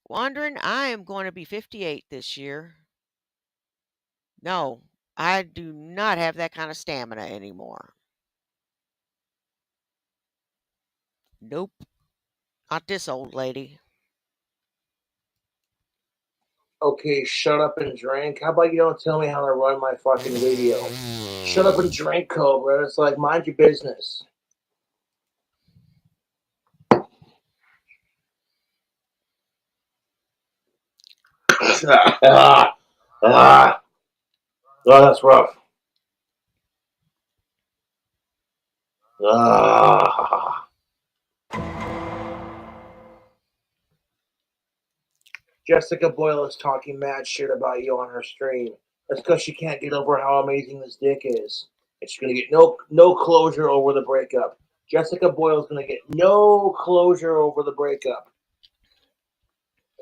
S1: Wondering, I am going to be 58 this year. No, I do not have that kind of stamina anymore. Nope, not this old lady.
S5: Okay, shut up and drink. How about you don't tell me how to run my fucking video? Shut up and drink, Cobra. It's like, mind your business. Oh, that's rough. Ah. Jessica Boyle is talking mad shit about you on her stream. That's because she can't get over how amazing this dick is. And she's gonna get no closure over the breakup. Jessica Boyle's gonna get no closure over the breakup.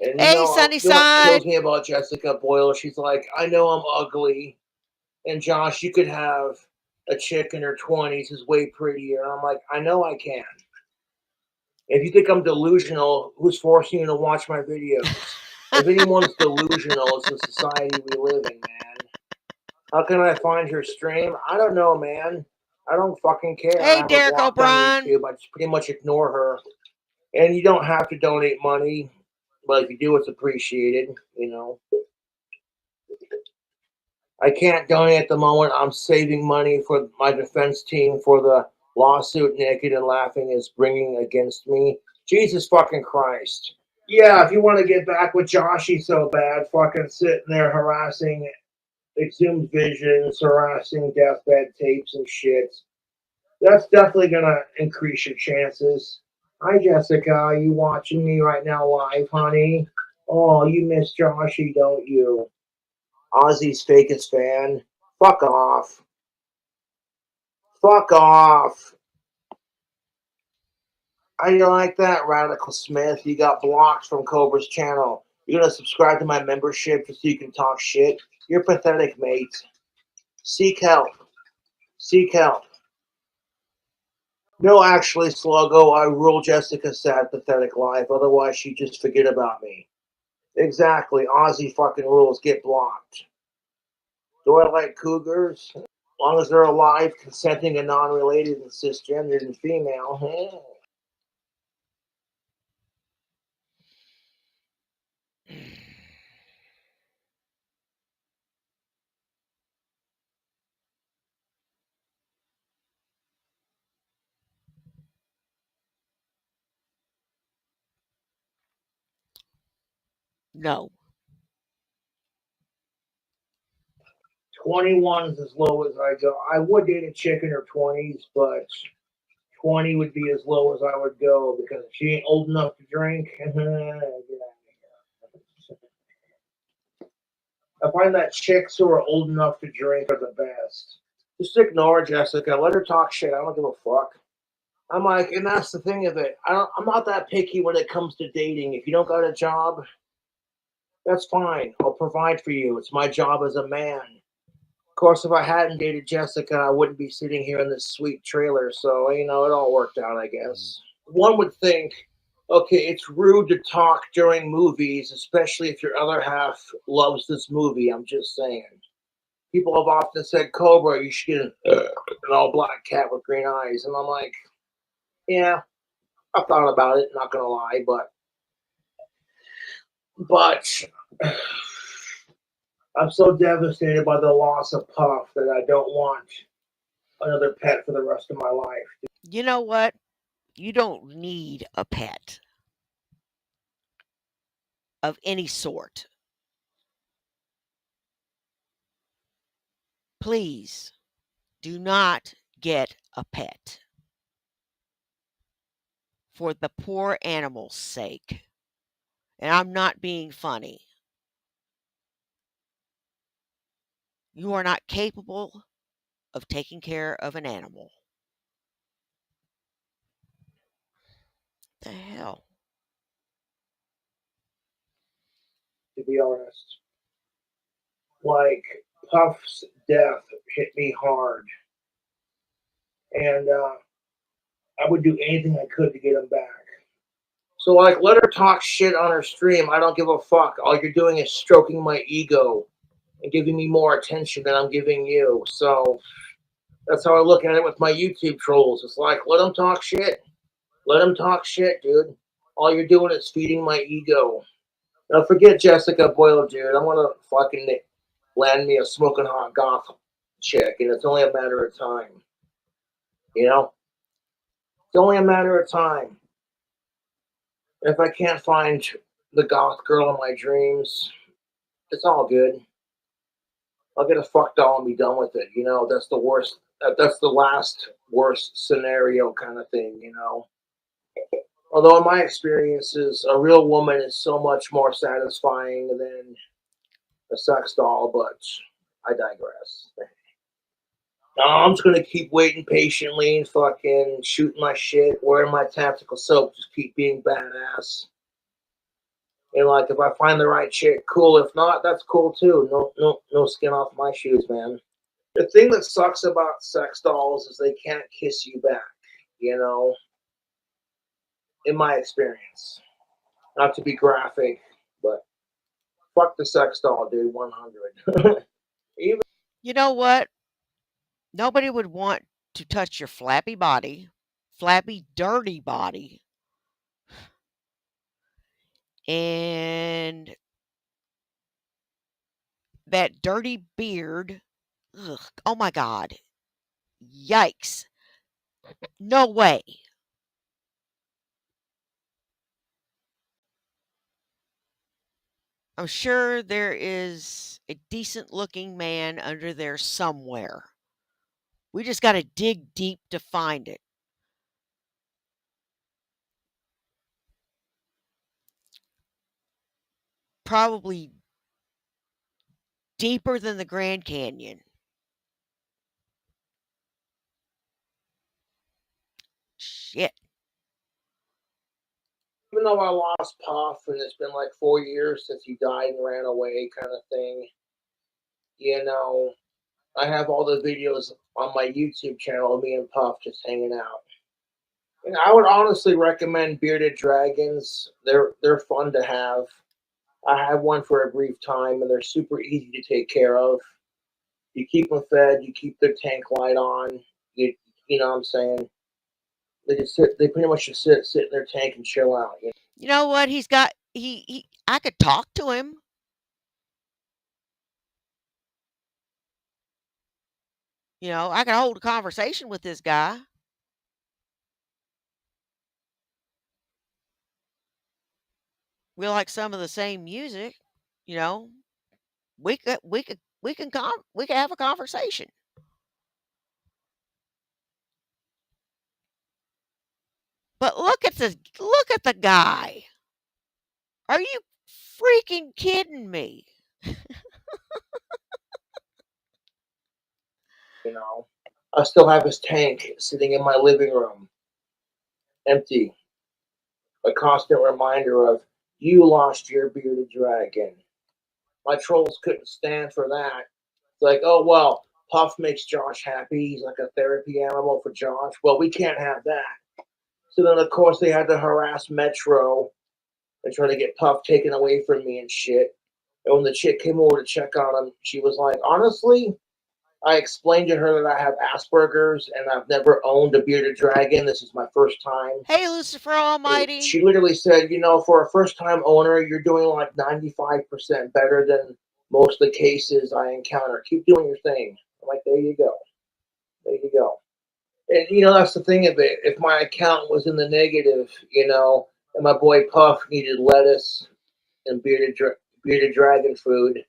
S5: And
S1: Hey,
S5: you know what kills
S1: Sunnyside.
S5: me about Jessica Boyle? She's like, I know I'm ugly, and Josh, you could have a chick in her 20s who's way prettier. And I'm like, I know I can. If you think I'm delusional, who's forcing you to watch my videos? If anyone's delusional, it's the society we live in, man. How can I find your stream? I don't know, man. I don't fucking care. I
S1: Hey,
S5: have her
S1: Derek
S5: blocked on
S1: O'Brien.
S5: YouTube. I just pretty much ignore her. And you don't have to donate money, but if you do, it's appreciated, you know. I can't donate at the moment. I'm saving money for my defense team for the lawsuit Naked and Laughing is bringing against me. Jesus fucking Christ. Yeah, if you want to get back with Joshy so bad, fucking sitting there harassing exhumed visions, harassing deathbed tapes and shit, that's definitely gonna increase your chances. Hi Jessica, are you watching me right now live, honey? Oh, you miss Joshy, don't you? Ozzy's fakest fan. Fuck off. Fuck off. How do you like that, Radical Smith? You got blocked from Cobra's channel. You're gonna subscribe to my membership just so you can talk shit? You're pathetic, mate. Seek help. Seek help. No, actually, Sluggo, I rule Jessica's sad, pathetic life. Otherwise, she'd just forget about me. Exactly. Ozzy fucking rules. Get blocked. Do I like cougars? As long as they're alive, consenting, and non-related, and cisgendered and female.
S1: No.
S5: 21 is as low as I go. I would date a chick in her 20s, but 20 would be as low as I would go because if she ain't old enough to drink, get out of here. I find that chicks who are old enough to drink are the best. Just ignore Jessica. Let her talk shit. I don't give a fuck. I'm like, and that's the thing of it. I'm not that picky when it comes to dating. If you don't got a job, that's fine. I'll provide for you. It's my job as a man. Of course, if I hadn't dated Jessica, I wouldn't be sitting here in this sweet trailer. So, it all worked out, I guess. One would think, okay, it's rude to talk during movies, especially if your other half loves this movie. I'm just saying. People have often said, Cobra, you should get an all black cat with green eyes. And I'm like, yeah, I thought about it, not gonna lie, but I'm so devastated by the loss of Puff that I don't want another pet for the rest of my life.
S1: You know what? You don't need a pet of any sort. Please do not get a pet for the poor animal's sake. And I'm not being funny. You are not capable of taking care of an animal. The hell?
S5: To be honest, like Puff's death hit me hard, and I would do anything I could to get him back. So, like, let her talk shit on her stream. I don't give a fuck. All you're doing is stroking my ego and giving me more attention than I'm giving you. So, that's how I look at it with my YouTube trolls. It's like, let them talk shit. Let them talk shit, dude. All you're doing is feeding my ego. Now, forget Jessica Boyle, dude. I'm gonna fucking land me a smoking hot goth chick, and it's only a matter of time. You know? It's only a matter of time. If I can't find the goth girl in my dreams, it's all good. I'll get a fuck doll and be done with it. You know, that's the worst. That's the last worst scenario kind of thing. You know. Although in my experiences, a real woman is so much more satisfying than a sex doll. But I digress. No, I'm just gonna keep waiting patiently and fucking shooting my shit, wearing my tactical soap, just keep being badass. And like, if I find the right chick, cool. If not, that's cool too. No skin off my shoes, man. The thing that sucks about sex dolls is they can't kiss you back. You know, in my experience, not to be graphic, but fuck the sex doll, dude. 100. Even
S1: You know what? Nobody would want to touch your flappy body, flappy, dirty body, and that dirty beard. Ugh, oh my God. Yikes. No way. I'm sure there is a decent looking man under there somewhere. We just got to dig deep to find it. Probably deeper than the Grand Canyon. Shit.
S5: though I lost Puff, and it's been like 4 years since he died and ran away, kind of thing. You know, I have all the videos on my YouTube channel of me and Puff just hanging out. And I would honestly recommend bearded dragons. They're fun to have. I had one for a brief time, and they're super easy to take care of. You keep them fed, you keep their tank light on. You know what I'm saying? They just sit. They pretty much just sit in their tank and chill out. You know?
S1: You know what? He's got he I could talk to him. You know, I could hold a conversation with this guy. We like some of the same music, you know. We could have a conversation. But look at the guy. Are you freaking kidding me?
S5: You know, I still have his tank sitting in my living room, empty. A constant reminder of you lost your bearded dragon. My trolls couldn't stand for that. It's like, oh well, Puff makes Josh happy. He's like a therapy animal for Josh. Well, we can't have that. So then, of course, they had to harass Metro and try to get Puff taken away from me and shit. And when the chick came over to check on him, she was like, honestly, I explained to her that I have Asperger's and I've never owned a bearded dragon. This is my first time.
S1: Hey, Lucifer Almighty.
S5: She literally said, you know, for a first time owner, you're doing like 95% better than most of the cases I encounter. Keep doing your thing. I'm like, there you go. There you go. And, you know, that's the thing of it. If my account was in the negative, you know, and my boy Puff needed lettuce and bearded dragon food,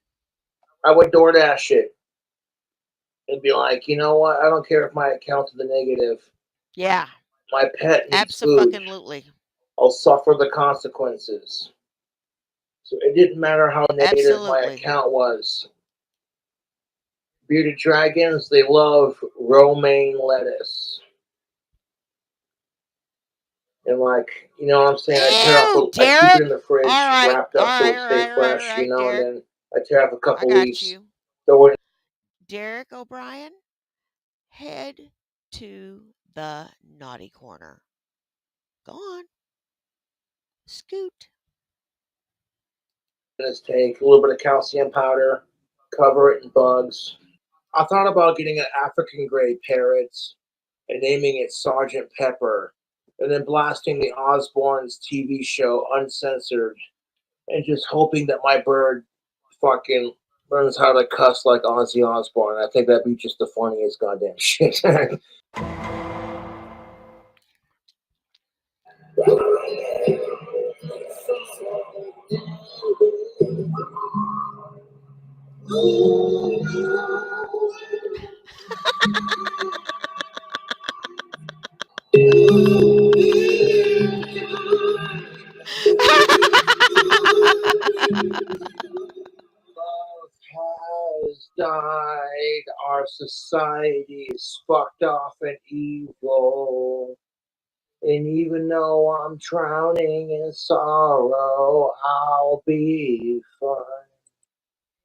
S5: I would DoorDash it and be like, you know what? I don't care if my account's in the negative.
S1: Yeah,
S5: My pet needs food.
S1: abso-fucking-lutely.
S5: I'll suffer the consequences. So it didn't matter how negative my
S1: Absolutely.
S5: account was. bearded dragons, they love romaine lettuce. And like, you know what I'm saying?
S1: Ew,
S5: I keep it
S1: Derek.
S5: in the
S1: All
S5: fridge,
S1: right,
S5: wrapped
S1: all
S5: up so
S1: right,
S5: it
S1: all
S5: stay
S1: right, all right, all
S5: fresh, you
S1: right,
S5: know, and
S1: Derek.
S5: then I tear off a
S1: I
S5: couple
S1: got
S5: leaves,
S1: you.
S5: throw it
S1: Derek O'Brien, head to the naughty corner. Go on. Scoot.
S5: in his tank, a little bit of calcium powder, cover it in bugs. I thought about getting an African gray parrot and naming it Sergeant Pepper, and then blasting the Osbournes TV show uncensored, and just hoping that my bird fucking learns how to cuss like Ozzy Osbourne. I think that'd be just the funniest goddamn shit. Love has died. Our society is fucked off and evil. And even though I'm drowning in sorrow, I'll be fine.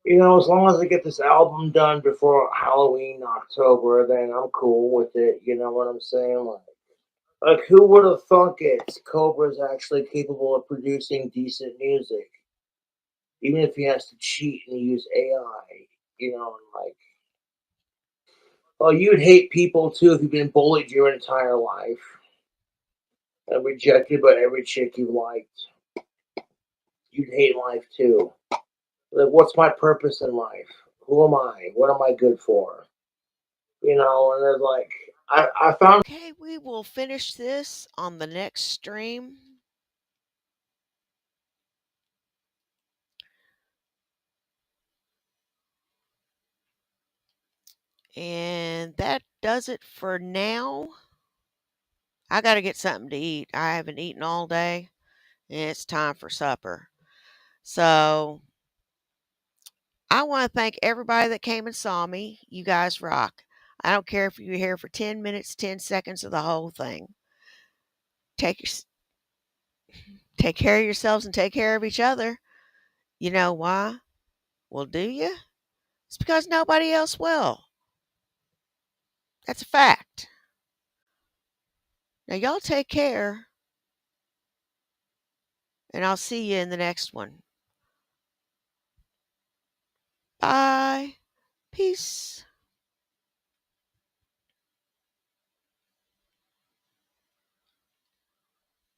S5: You know, as long as I get this album done before Halloween, October, then I'm cool with it. You know what I'm saying? Like who would have thunk it? Cobra's actually capable of producing decent music, even if he has to cheat and use AI. You know, and like, oh, you'd hate people too if you've been bullied your entire life and rejected by every chick you liked. You'd hate life too. Like, what's my purpose in life? Who am I? What am I good for? You know, and it's like, I found.
S1: Okay, we will finish this on the next stream. And that does it for now. I got to get something to eat. I haven't eaten all day, and it's time for supper. So I want to thank everybody that came and saw me. You guys rock. I don't care if you're here for 10 minutes, 10 seconds, of the whole thing. Take your, take care of yourselves and take care of each other. You know why? Well, do you? It's because nobody else will. That's a fact. Now, y'all take care, and I'll see you in the next one. Bye. Peace.